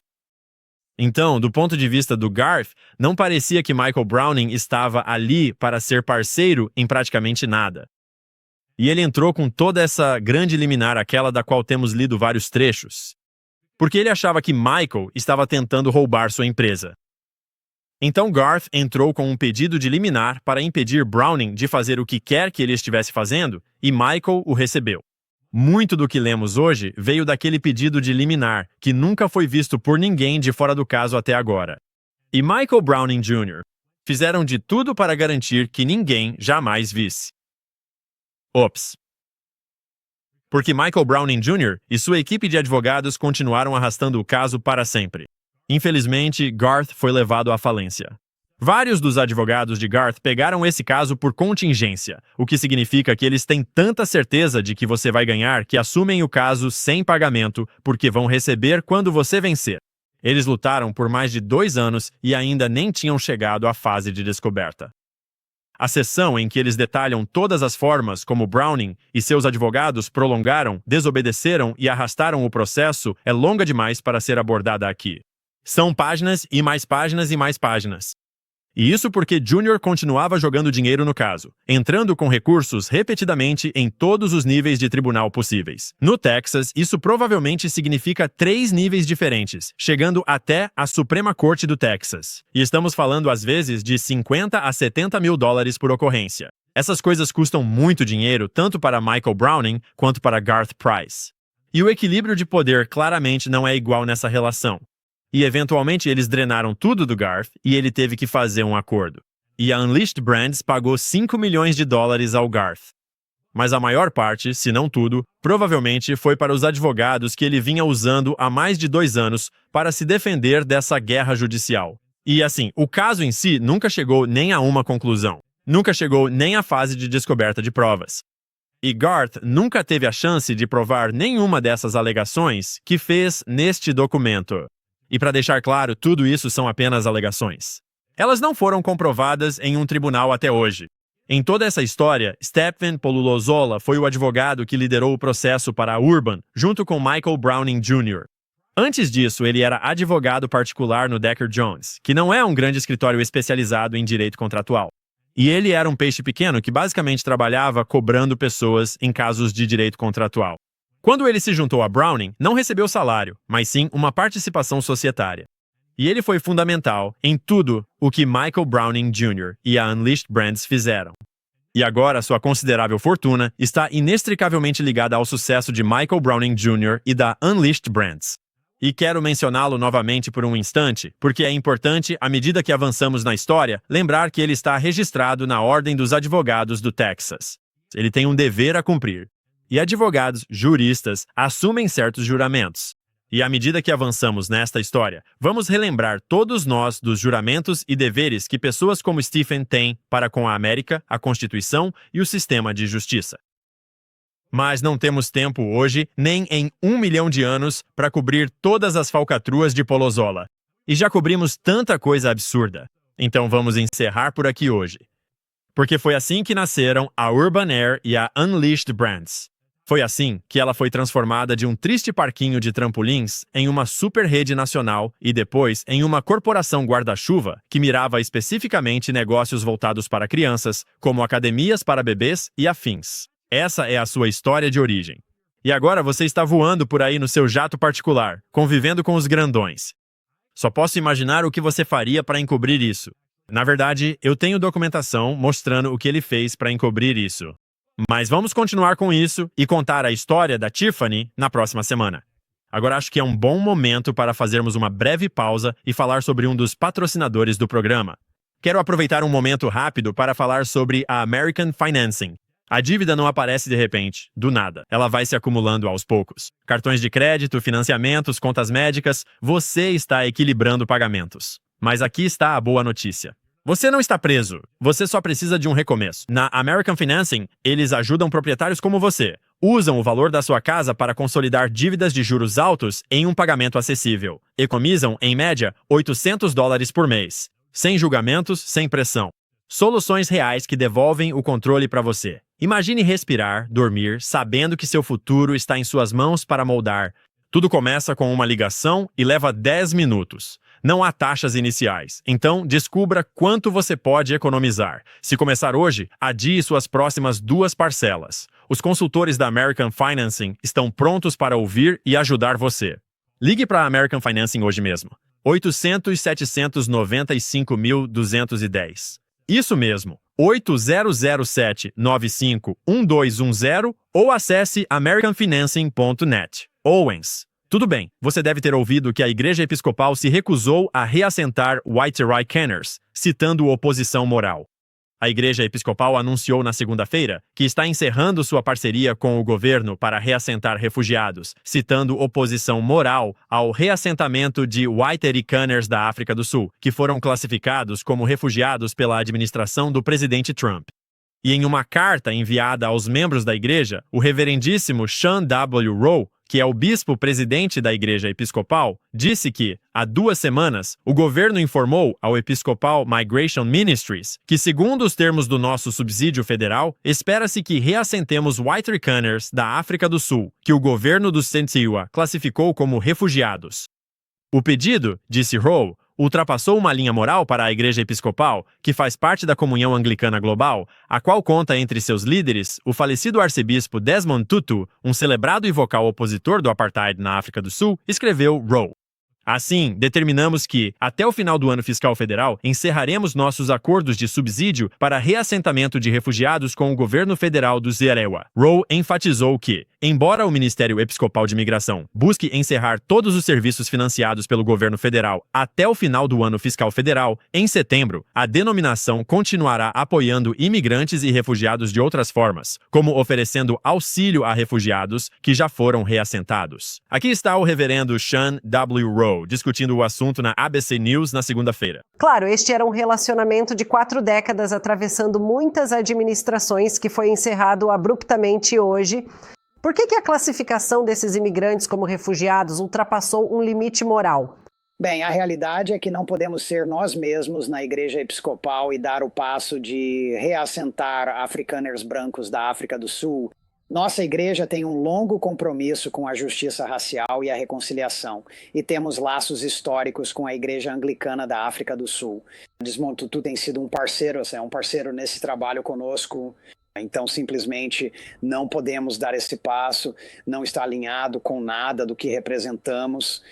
Então, do ponto de vista do Garth, não parecia que Michael Browning estava ali para ser parceiro em praticamente nada. E ele entrou com toda essa grande liminar, aquela da qual temos lido vários trechos, porque ele achava que Michael estava tentando roubar sua empresa. Então Garth entrou com um pedido de liminar para impedir Browning de fazer o que quer que ele estivesse fazendo, e Michael o recebeu. Muito do que lemos hoje veio daquele pedido de liminar, que nunca foi visto por ninguém de fora do caso até agora. E Michael Browning Jr. fizeram de tudo para garantir que ninguém jamais visse. Ops. Porque Michael Browning Jr. e sua equipe de advogados continuaram arrastando o caso para sempre. Infelizmente, Garth foi levado à falência. Vários dos advogados de Garth pegaram esse caso por contingência, o que significa que eles têm tanta certeza de que você vai ganhar que assumem o caso sem pagamento, porque vão receber quando você vencer. Eles lutaram por mais de 2 anos e ainda nem tinham chegado à fase de descoberta. A seção em que eles detalham todas as formas como Browning e seus advogados prolongaram, desobedeceram e arrastaram o processo é longa demais para ser abordada aqui. São páginas e mais páginas e mais páginas. E isso porque Junior continuava jogando dinheiro no caso, entrando com recursos repetidamente em todos os níveis de tribunal possíveis. No Texas, isso provavelmente significa 3 níveis diferentes, chegando até a Suprema Corte do Texas. E estamos falando às vezes de 50 a 70 mil dólares por ocorrência. Essas coisas custam muito dinheiro tanto para Michael Browning quanto para Garth Price. E o equilíbrio de poder claramente não é igual nessa relação. E eventualmente eles drenaram tudo do Garth e ele teve que fazer um acordo. E a Unleashed Brands pagou 5 milhões de dólares ao Garth. Mas a maior parte, se não tudo, provavelmente foi para os advogados que ele vinha usando há mais de 2 anos para se defender dessa guerra judicial. E assim, o caso em si nunca chegou nem a uma conclusão. Nunca chegou nem à fase de descoberta de provas. E Garth nunca teve a chance de provar nenhuma dessas alegações que fez neste documento. E para deixar claro, tudo isso são apenas alegações. Elas não foram comprovadas em um tribunal até hoje. Em toda essa história, Stephen Polulozola foi o advogado que liderou o processo para a Urban, junto com Michael Browning Jr. Antes disso, ele era advogado particular no Decker Jones, que não é um grande escritório especializado em direito contratual. E ele era um peixe pequeno que basicamente trabalhava cobrando pessoas em casos de direito contratual. Quando ele se juntou a Browning, não recebeu salário, mas sim uma participação societária. E ele foi fundamental em tudo o que Michael Browning Jr. e a Unleashed Brands fizeram. E agora sua considerável fortuna está inextricavelmente ligada ao sucesso de Michael Browning Jr. e da Unleashed Brands. E quero mencioná-lo novamente por um instante, porque é importante, à medida que avançamos na história, lembrar que ele está registrado na Ordem dos Advogados do Texas. Ele tem um dever a cumprir. E advogados, juristas, assumem certos juramentos. E à medida que avançamos nesta história, vamos relembrar todos nós dos juramentos e deveres que pessoas como Stephen têm para com a América, a Constituição e o sistema de justiça. Mas não temos tempo hoje, nem em 1 milhão de anos, para cobrir todas as falcatruas de Polozola. E já cobrimos tanta coisa absurda. Então vamos encerrar por aqui hoje. Porque foi assim que nasceram a Urban Air e a Unleashed Brands. Foi assim que ela foi transformada de um triste parquinho de trampolins em uma super rede nacional e depois em uma corporação guarda-chuva que mirava especificamente negócios voltados para crianças, como academias para bebês e afins. Essa é a sua história de origem. E agora você está voando por aí no seu jato particular, convivendo com os grandões. Só posso imaginar o que você faria para encobrir isso. Na verdade, eu tenho documentação mostrando o que ele fez para encobrir isso. Mas vamos continuar com isso e contar a história da Tiffany na próxima semana. Agora acho que é um bom momento para fazermos uma breve pausa e falar sobre um dos patrocinadores do programa. Quero aproveitar um momento rápido para falar sobre a American Financing. A dívida não aparece de repente, do nada. Ela vai se acumulando aos poucos. Cartões de crédito, financiamentos, contas médicas, você está equilibrando pagamentos. Mas aqui está a boa notícia. Você não está preso, você só precisa de um recomeço. Na American Financing, eles ajudam proprietários como você. Usam o valor da sua casa para consolidar dívidas de juros altos em um pagamento acessível. Economizam, em média, $800 por mês. Sem julgamentos, sem pressão. Soluções reais que devolvem o controle para você. Imagine respirar, dormir, sabendo que seu futuro está em suas mãos para moldar. Tudo começa com uma ligação e leva 10 minutos. Não há taxas iniciais, então descubra quanto você pode economizar. Se começar hoje, adie suas próximas 2 parcelas. Os consultores da American Financing estão prontos para ouvir e ajudar você. Ligue para a American Financing hoje mesmo. 800-795.210. Isso mesmo, 8007-951210 ou acesse americanfinancing.net. Owens. Tudo bem, você deve ter ouvido que a Igreja Episcopal se recusou a reassentar Waiteroi Caners, citando oposição moral. A Igreja Episcopal anunciou na segunda-feira que está encerrando sua parceria com o governo para reassentar refugiados, citando oposição moral ao reassentamento de Waiteroi-Caners da África do Sul, que foram classificados como refugiados pela administração do presidente Trump. E em uma carta enviada aos membros da igreja, o reverendíssimo Sean W. Rowe, que é o bispo-presidente da Igreja Episcopal, disse que, há 2 semanas, o governo informou ao Episcopal Migration Ministries que, segundo os termos do nosso subsídio federal, espera-se que reassentemos Waiteroi-Caners da África do Sul, que o governo do Sentinua classificou como refugiados. O pedido, disse Rowe, ultrapassou uma linha moral para a Igreja Episcopal, que faz parte da Comunhão Anglicana Global, a qual conta entre seus líderes o falecido arcebispo Desmond Tutu, um celebrado e vocal opositor do apartheid na África do Sul, escreveu Rowe. Assim, determinamos que, até o final do ano fiscal federal, encerraremos nossos acordos de subsídio para reassentamento de refugiados com o governo federal do Zerewa. Rowe enfatizou que, embora o Ministério Episcopal de Imigração busque encerrar todos os serviços financiados pelo governo federal até o final do ano fiscal federal, em setembro, a denominação continuará apoiando imigrantes e refugiados de outras formas, como oferecendo auxílio a refugiados que já foram reassentados. Aqui está o reverendo Sean W. Rowe discutindo o assunto na ABC News na segunda-feira. Claro, este era um relacionamento de 4 décadas atravessando muitas administrações que foi encerrado abruptamente hoje. Por que a classificação desses imigrantes como refugiados ultrapassou um limite moral? Bem, a realidade é que não podemos ser nós mesmos na Igreja Episcopal e dar o passo de reassentar africaners brancos da África do Sul. Nossa igreja tem um longo compromisso com a justiça racial e a reconciliação, e temos laços históricos com a Igreja Anglicana da África do Sul. Desmond Tutu tem sido um parceiro nesse trabalho conosco, então simplesmente não podemos dar esse passo, não está alinhado com nada do que representamos.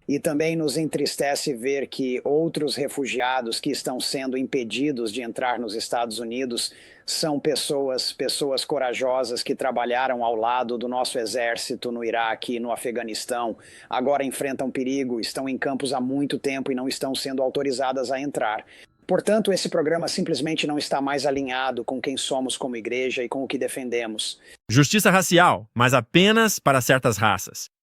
E também nos entristece ver que outros refugiados que estão sendo impedidos de entrar nos Estados Unidos são pessoas corajosas que trabalharam ao lado do nosso exército no Iraque e no Afeganistão, agora enfrentam perigo, estão em campos há muito tempo e não estão sendo autorizadas a entrar. Portanto, esse programa simplesmente não está mais alinhado com quem somos como igreja e com o que defendemos. Justiça racial, mas apenas para certas raças.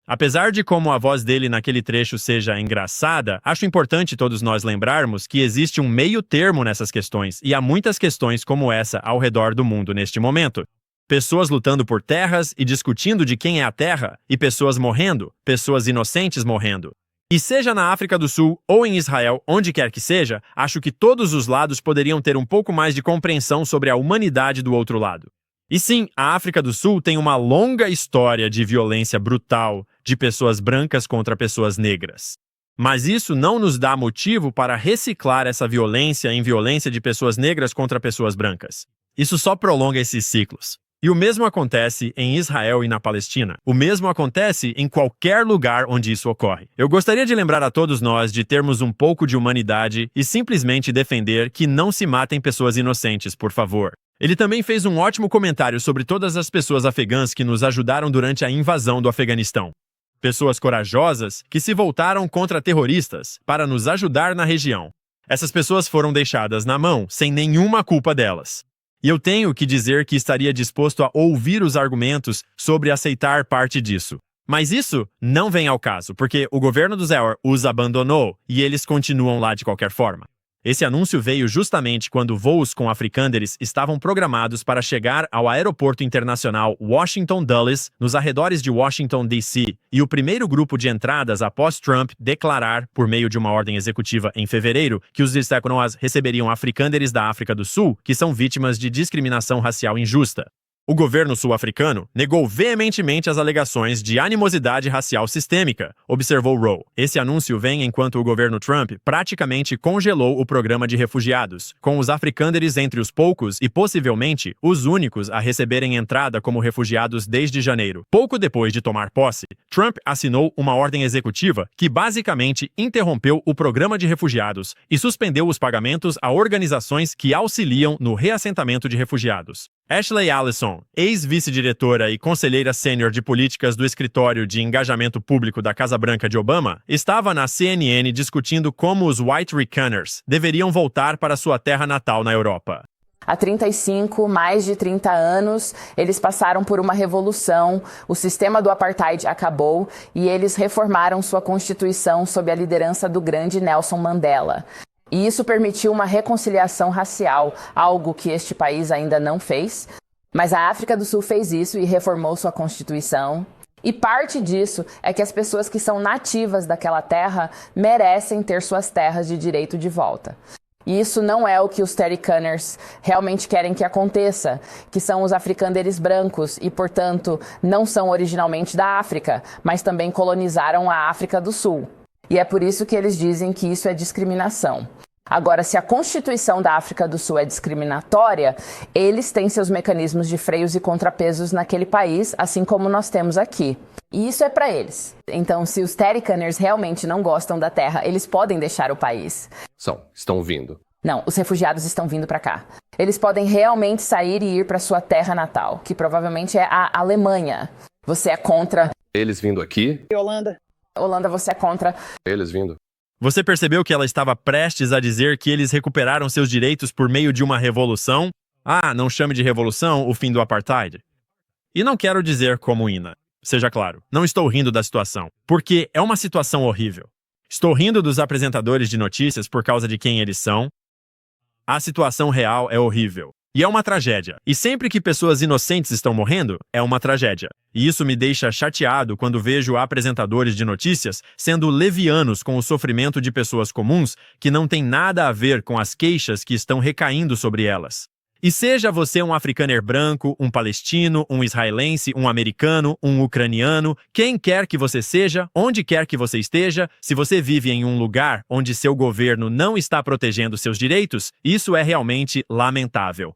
Apesar de como a voz dele naquele trecho seja engraçada, acho importante todos nós lembrarmos que existe um meio termo nessas questões, e há muitas questões como essa ao redor do mundo neste momento. Pessoas lutando por terras e discutindo de quem é a terra, e pessoas morrendo, pessoas inocentes morrendo. E seja na África do Sul ou em Israel, onde quer que seja, acho que todos os lados poderiam ter um pouco mais de compreensão sobre a humanidade do outro lado. E sim, a África do Sul tem uma longa história de violência brutal de pessoas brancas contra pessoas negras. Mas isso não nos dá motivo para reciclar essa violência em violência de pessoas negras contra pessoas brancas. Isso só prolonga esses ciclos. E o mesmo acontece em Israel e na Palestina. O mesmo acontece em qualquer lugar onde isso ocorre. Eu gostaria de lembrar a todos nós de termos um pouco de humanidade e simplesmente defender que não se matem pessoas inocentes, por favor. Ele também fez um ótimo comentário sobre todas as pessoas afegãs que nos ajudaram durante a invasão do Afeganistão. Pessoas corajosas que se voltaram contra terroristas para nos ajudar na região. Essas pessoas foram deixadas na mão sem nenhuma culpa delas. E eu tenho que dizer que estaria disposto a ouvir os argumentos sobre aceitar parte disso. Mas isso não vem ao caso, porque o governo do Zauer os abandonou e eles continuam lá de qualquer forma. Esse anúncio veio justamente quando voos com africânderes estavam programados para chegar ao aeroporto internacional Washington Dulles, nos arredores de Washington, D.C., e o primeiro grupo de entradas após Trump declarar, por meio de uma ordem executiva em fevereiro, que os Estados receberiam africânderes da África do Sul, que são vítimas de discriminação racial injusta. O governo sul-africano negou veementemente as alegações de animosidade racial sistêmica, observou Rowe. Esse anúncio vem enquanto o governo Trump praticamente congelou o programa de refugiados, com os africânderes entre os poucos e possivelmente os únicos a receberem entrada como refugiados desde janeiro. Pouco depois de tomar posse, Trump assinou uma ordem executiva que basicamente interrompeu o programa de refugiados e suspendeu os pagamentos a organizações que auxiliam no reassentamento de refugiados. Ashley Allison, ex-vice-diretora e conselheira sênior de políticas do Escritório de Engajamento Público da Casa Branca de Obama, estava na CNN discutindo como os White Reckoners deveriam voltar para sua terra natal na Europa. Há mais de 30 anos, eles passaram por uma revolução, o sistema do apartheid acabou e eles reformaram sua Constituição sob a liderança do grande Nelson Mandela. E isso permitiu uma reconciliação racial, algo que este país ainda não fez. Mas a África do Sul fez isso e reformou sua Constituição. E parte disso é que as pessoas que são nativas daquela terra merecem ter suas terras de direito de volta. E isso não é o que os Terrycanners realmente querem que aconteça, que são os africânderes brancos e, portanto, não são originalmente da África, mas também colonizaram a África do Sul. E é por isso que eles dizem que isso é discriminação. Agora, se a Constituição da África do Sul é discriminatória, eles têm seus mecanismos de freios e contrapesos naquele país, assim como nós temos aqui. E isso é para eles. Então, se os Terrycanners realmente não gostam da terra, eles podem deixar o país. Estão vindo. Não, os refugiados estão vindo para cá. Eles podem realmente sair e ir para sua terra natal, que provavelmente é a Alemanha. Você é contra... Eles vindo aqui? Holanda. Holanda, você é contra... Eles vindo. Você percebeu que ela estava prestes a dizer que eles recuperaram seus direitos por meio de uma revolução? Ah, não chame de revolução o fim do apartheid. E não quero dizer como Ina. Seja claro, não estou rindo da situação, porque é uma situação horrível. Estou rindo dos apresentadores de notícias por causa de quem eles são. A situação real é horrível. E é uma tragédia. E sempre que pessoas inocentes estão morrendo, é uma tragédia. E isso me deixa chateado quando vejo apresentadores de notícias sendo levianos com o sofrimento de pessoas comuns que não tem nada a ver com as queixas que estão recaindo sobre elas. E seja você um africaner branco, um palestino, um israelense, um americano, um ucraniano, quem quer que você seja, onde quer que você esteja, se você vive em um lugar onde seu governo não está protegendo seus direitos, isso é realmente lamentável.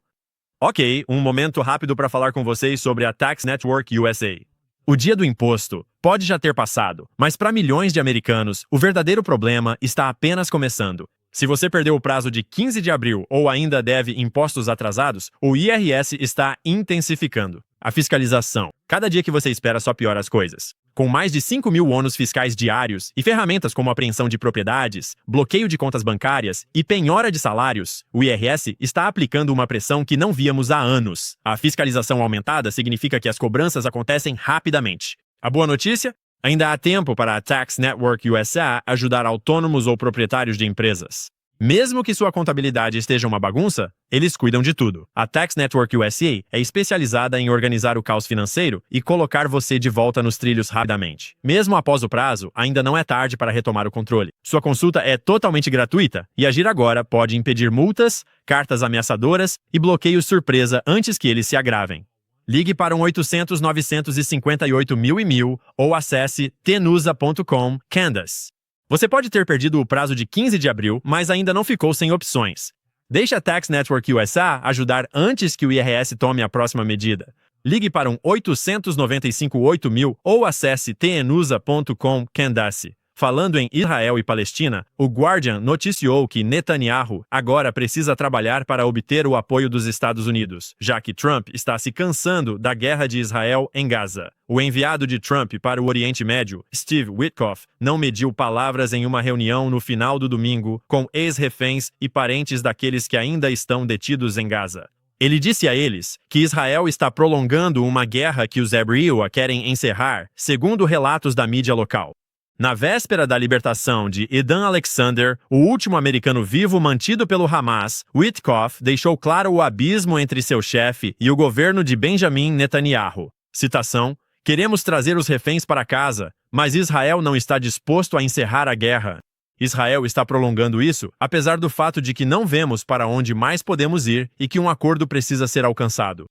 Ok, um momento rápido para falar com vocês sobre a Tax Network USA. O dia do imposto pode já ter passado, mas para milhões de americanos, o verdadeiro problema está apenas começando. Se você perdeu o prazo de 15 de abril ou ainda deve impostos atrasados, o IRS está intensificando a fiscalização. Cada dia que você espera só piora as coisas. Com mais de 5 mil ônus fiscais diários e ferramentas como apreensão de propriedades, bloqueio de contas bancárias e penhora de salários, o IRS está aplicando uma pressão que não víamos há anos. A fiscalização aumentada significa que as cobranças acontecem rapidamente. A boa notícia? Ainda há tempo para a Tax Network USA ajudar autônomos ou proprietários de empresas. Mesmo que sua contabilidade esteja uma bagunça, eles cuidam de tudo. A Tax Network USA é especializada em organizar o caos financeiro e colocar você de volta nos trilhos rapidamente. Mesmo após o prazo, ainda não é tarde para retomar o controle. Sua consulta é totalmente gratuita e agir agora pode impedir multas, cartas ameaçadoras e bloqueios surpresa antes que eles se agravem. Ligue para 1-800-958-1000 ou acesse tenusa.com Candace. Você pode ter perdido o prazo de 15 de abril, mas ainda não ficou sem opções. Deixe a Tax Network USA ajudar antes que o IRS tome a próxima medida. Ligue para 895-8000 ou acesse tenusa.com Candace. Falando em Israel e Palestina, o Guardian noticiou que Netanyahu agora precisa trabalhar para obter o apoio dos Estados Unidos, já que Trump está se cansando da guerra de Israel em Gaza. O enviado de Trump para o Oriente Médio, Steve Witkoff, não mediu palavras em uma reunião no final do domingo com ex-reféns e parentes daqueles que ainda estão detidos em Gaza. Ele disse a eles que Israel está prolongando uma guerra que os Hebrew querem encerrar, segundo relatos da mídia local. Na véspera da libertação de Edan Alexander, o último americano vivo mantido pelo Hamas, Witkoff deixou claro o abismo entre seu chefe e o governo de Benjamin Netanyahu. Citação: "Queremos trazer os reféns para casa, mas Israel não está disposto a encerrar a guerra. Israel está prolongando isso, apesar do fato de que não vemos para onde mais podemos ir e que um acordo precisa ser alcançado."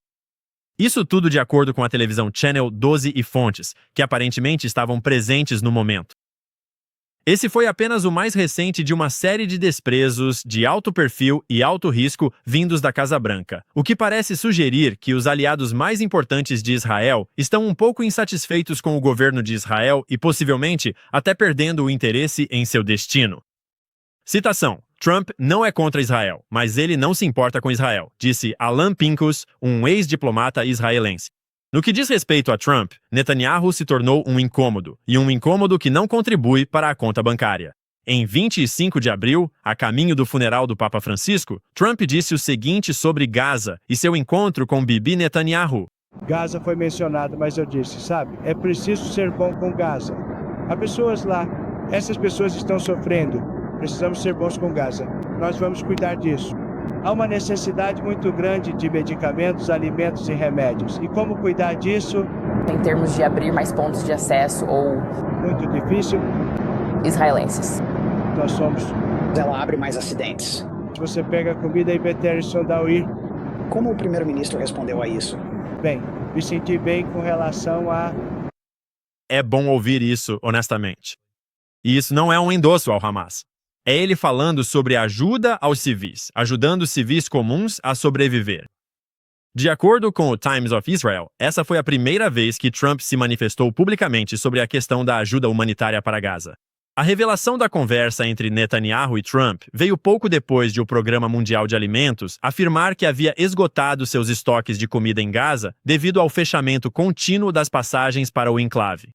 Isso tudo de acordo com a televisão Channel 12 e fontes, que aparentemente estavam presentes no momento. Esse foi apenas o mais recente de uma série de desprezos de alto perfil e alto risco vindos da Casa Branca, o que parece sugerir que os aliados mais importantes de Israel estão um pouco insatisfeitos com o governo de Israel e possivelmente até perdendo o interesse em seu destino. Citação: "Trump não é contra Israel, mas ele não se importa com Israel", disse Alan Pincus, um ex-diplomata israelense. No que diz respeito a Trump, Netanyahu se tornou um incômodo, e um incômodo que não contribui para a conta bancária. Em 25 de abril, a caminho do funeral do Papa Francisco, Trump disse o seguinte sobre Gaza e seu encontro com Bibi Netanyahu. Gaza foi mencionado, mas eu disse, sabe, é preciso ser bom com Gaza. Há pessoas lá, essas pessoas estão sofrendo, precisamos ser bons com Gaza. Nós vamos cuidar disso. Há uma necessidade muito grande de medicamentos, alimentos e remédios. E como cuidar disso? Em termos de abrir mais pontos de acesso ou... Muito difícil. Israelenses. Nós somos. Ela abre mais acidentes. Se você pega a comida e Peterson da UIR. Como o primeiro-ministro respondeu a isso? Bem, me senti bem com relação a... É bom ouvir isso, honestamente. E isso não é um endosso ao Hamas. É ele falando sobre ajuda aos civis, ajudando civis comuns a sobreviver. De acordo com o Times of Israel, essa foi a primeira vez que Trump se manifestou publicamente sobre a questão da ajuda humanitária para Gaza. A revelação da conversa entre Netanyahu e Trump veio pouco depois de o Programa Mundial de Alimentos afirmar que havia esgotado seus estoques de comida em Gaza devido ao fechamento contínuo das passagens para o enclave.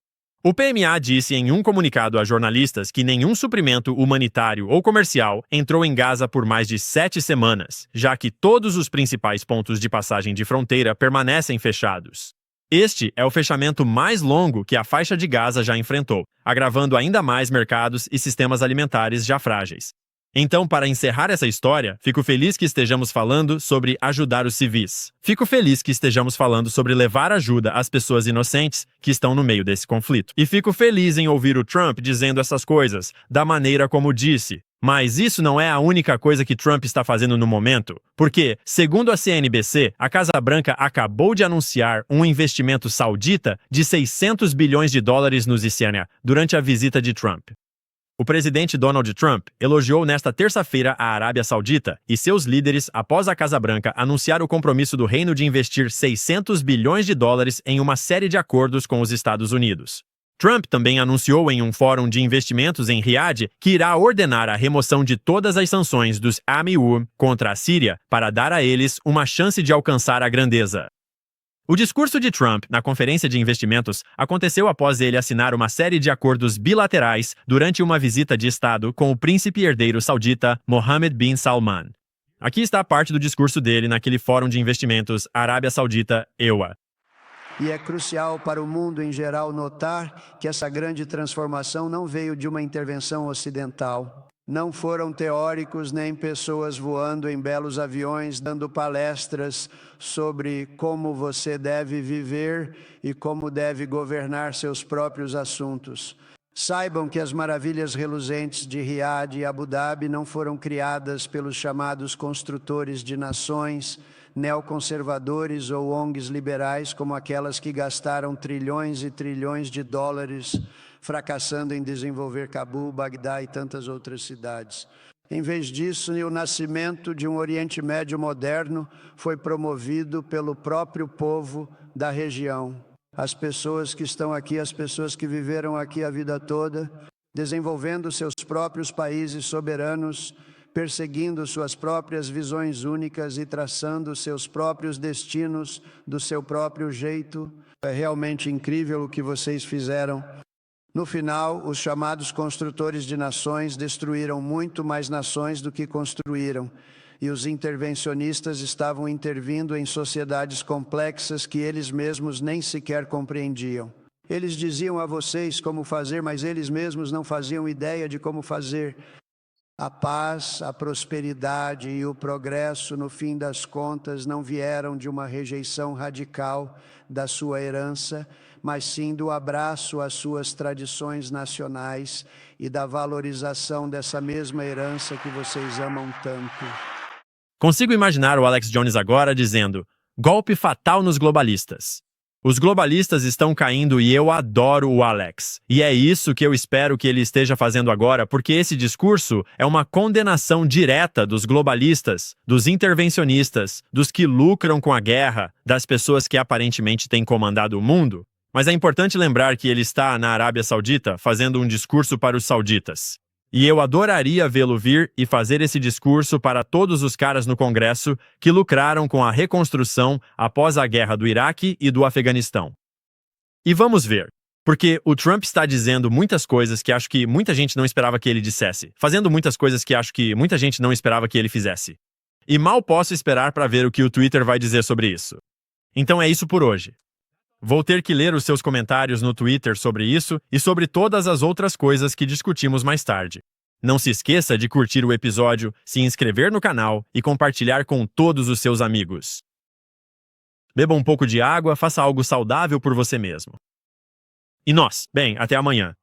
O PMA disse em um comunicado a jornalistas que nenhum suprimento humanitário ou comercial entrou em Gaza por mais de 7 semanas, já que todos os principais pontos de passagem de fronteira permanecem fechados. Este é o fechamento mais longo que a faixa de Gaza já enfrentou, agravando ainda mais mercados e sistemas alimentares já frágeis. Então, para encerrar essa história, fico feliz que estejamos falando sobre ajudar os civis. Fico feliz que estejamos falando sobre levar ajuda às pessoas inocentes que estão no meio desse conflito. E fico feliz em ouvir o Trump dizendo essas coisas, da maneira como disse. Mas isso não é a única coisa que Trump está fazendo no momento, porque, segundo a CNBC, a Casa Branca acabou de anunciar um investimento saudita de 600 bilhões de dólares no Cisjordânia durante a visita de Trump. O presidente Donald Trump elogiou nesta terça-feira a Arábia Saudita e seus líderes após a Casa Branca anunciar o compromisso do reino de investir 600 bilhões de dólares em uma série de acordos com os Estados Unidos. Trump também anunciou em um fórum de investimentos em Riad que irá ordenar a remoção de todas as sanções dos Amiur contra a Síria para dar a eles uma chance de alcançar a grandeza. O discurso de Trump na conferência de investimentos aconteceu após ele assinar uma série de acordos bilaterais durante uma visita de Estado com o príncipe herdeiro saudita Mohammed bin Salman. Aqui está a parte do discurso dele naquele fórum de investimentos Arábia Saudita EUA. E é crucial para o mundo em geral notar que essa grande transformação não veio de uma intervenção ocidental. Não foram teóricos nem pessoas voando em belos aviões dando palestras sobre como você deve viver e como deve governar seus próprios assuntos. Saibam que as maravilhas reluzentes de Riad e Abu Dhabi não foram criadas pelos chamados construtores de nações, neoconservadores ou ONGs liberais como aquelas que gastaram trilhões e trilhões de dólares fracassando em desenvolver Cabul, Bagdá e tantas outras cidades. Em vez disso, o nascimento de um Oriente Médio moderno foi promovido pelo próprio povo da região. As pessoas que estão aqui, as pessoas que viveram aqui a vida toda, desenvolvendo seus próprios países soberanos, perseguindo suas próprias visões únicas e traçando seus próprios destinos do seu próprio jeito. É realmente incrível o que vocês fizeram. No final, os chamados construtores de nações destruíram muito mais nações do que construíram. e os intervencionistas estavam intervindo em sociedades complexas que eles mesmos nem sequer compreendiam. Eles diziam a vocês como fazer, mas eles mesmos não faziam ideia de como fazer. A paz, a prosperidade e o progresso, no fim das contas, não vieram de uma rejeição radical da sua herança, mas sim do abraço às suas tradições nacionais e da valorização dessa mesma herança que vocês amam tanto. Consigo imaginar o Alex Jones agora dizendo: golpe fatal nos globalistas. Os globalistas estão caindo e eu adoro o Alex. E é isso que eu espero que ele esteja fazendo agora, porque esse discurso é uma condenação direta dos globalistas, dos intervencionistas, dos que lucram com a guerra, das pessoas que aparentemente têm comandado o mundo. Mas é importante lembrar que ele está na Arábia Saudita fazendo um discurso para os sauditas. E eu adoraria vê-lo vir e fazer esse discurso para todos os caras no Congresso que lucraram com a reconstrução após a guerra do Iraque e do Afeganistão. E vamos ver, porque o Trump está dizendo muitas coisas que acho que muita gente não esperava que ele dissesse, fazendo muitas coisas que acho que muita gente não esperava que ele fizesse. E mal posso esperar para ver o que o Twitter vai dizer sobre isso. Então é isso por hoje. Vou ter que ler os seus comentários no Twitter sobre isso e sobre todas as outras coisas que discutimos mais tarde. Não se esqueça de curtir o episódio, se inscrever no canal e compartilhar com todos os seus amigos. Beba um pouco de água, faça algo saudável por você mesmo. E nós, bem, até amanhã.